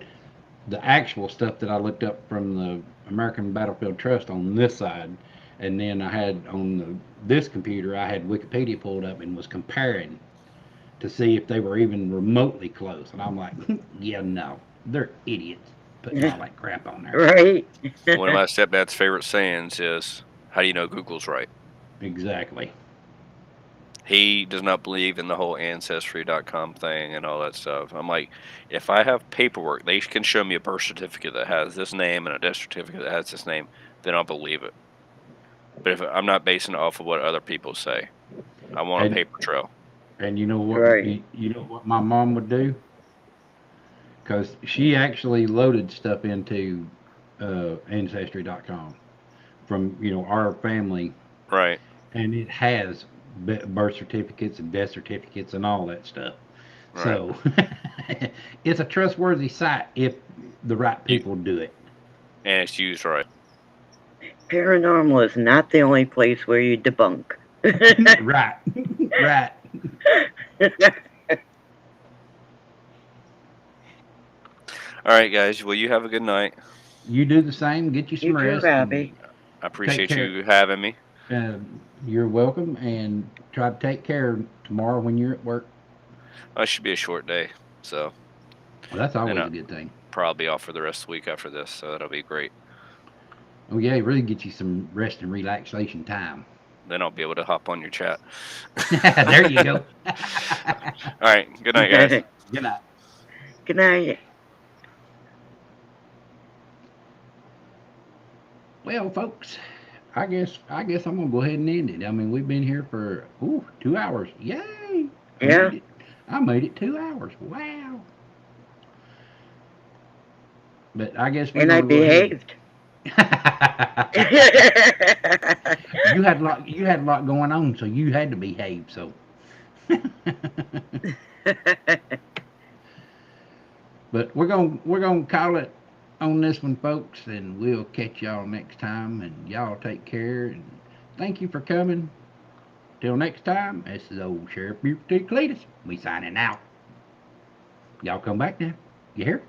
the actual stuff that I looked up from the American Battlefield Trust on this side, and then I had on this computer I had Wikipedia pulled up and was comparing to see if they were even remotely close. And I'm like, yeah, no, they're idiots putting all that crap on there. Right? One of my stepdad's favorite sayings is, "How do you know Google's right?" Exactly. He does not believe in the whole Ancestry.com thing and all that stuff. I'm like, if I have paperwork, they can show me a birth certificate that has this name and a death certificate that has this name, then I'll believe it. But if I'm not basing it off of what other people say, I want a And paper trail. and you know what Right. you know what my mom would do? Because she actually loaded stuff into Ancestry.com from our family, Right. and it has birth certificates and death certificates and all that stuff. Right. So it's a trustworthy site if the right You, people do it. and it's used right. Paranormal is not the only place where you debunk. Right. Right. All right, guys. Well, you have a good night. You do the same. Get you You some too, rest and Robbie. I take appreciate care. you having me. Uh, you're welcome, and try to take care tomorrow when you're at work. It should be a short day, so Well, that's then always a I'll good thing. probably be off for the rest of the week after this, so that'll be great. Oh yeah, it really get you some rest and relaxation time. Then I'll be able to hop on your chat. There you go. All right. Good night, guys. Good night. Good night. Well, folks, I guess I'm gonna go ahead and end it. I mean, we've been here for 2 hours. Yay! I Yeah. made it. I made it 2 hours. Wow. But I guess we're And I gonna go ahead. behaved. You had a lot going on, so you had to behave. So. But we're gonna call it on this one, folks, and we'll catch y'all next time. And y'all take care. And thank you for coming. Till next time, this is old Sheriff Buford T. We signing out. Y'all come back now. You hear?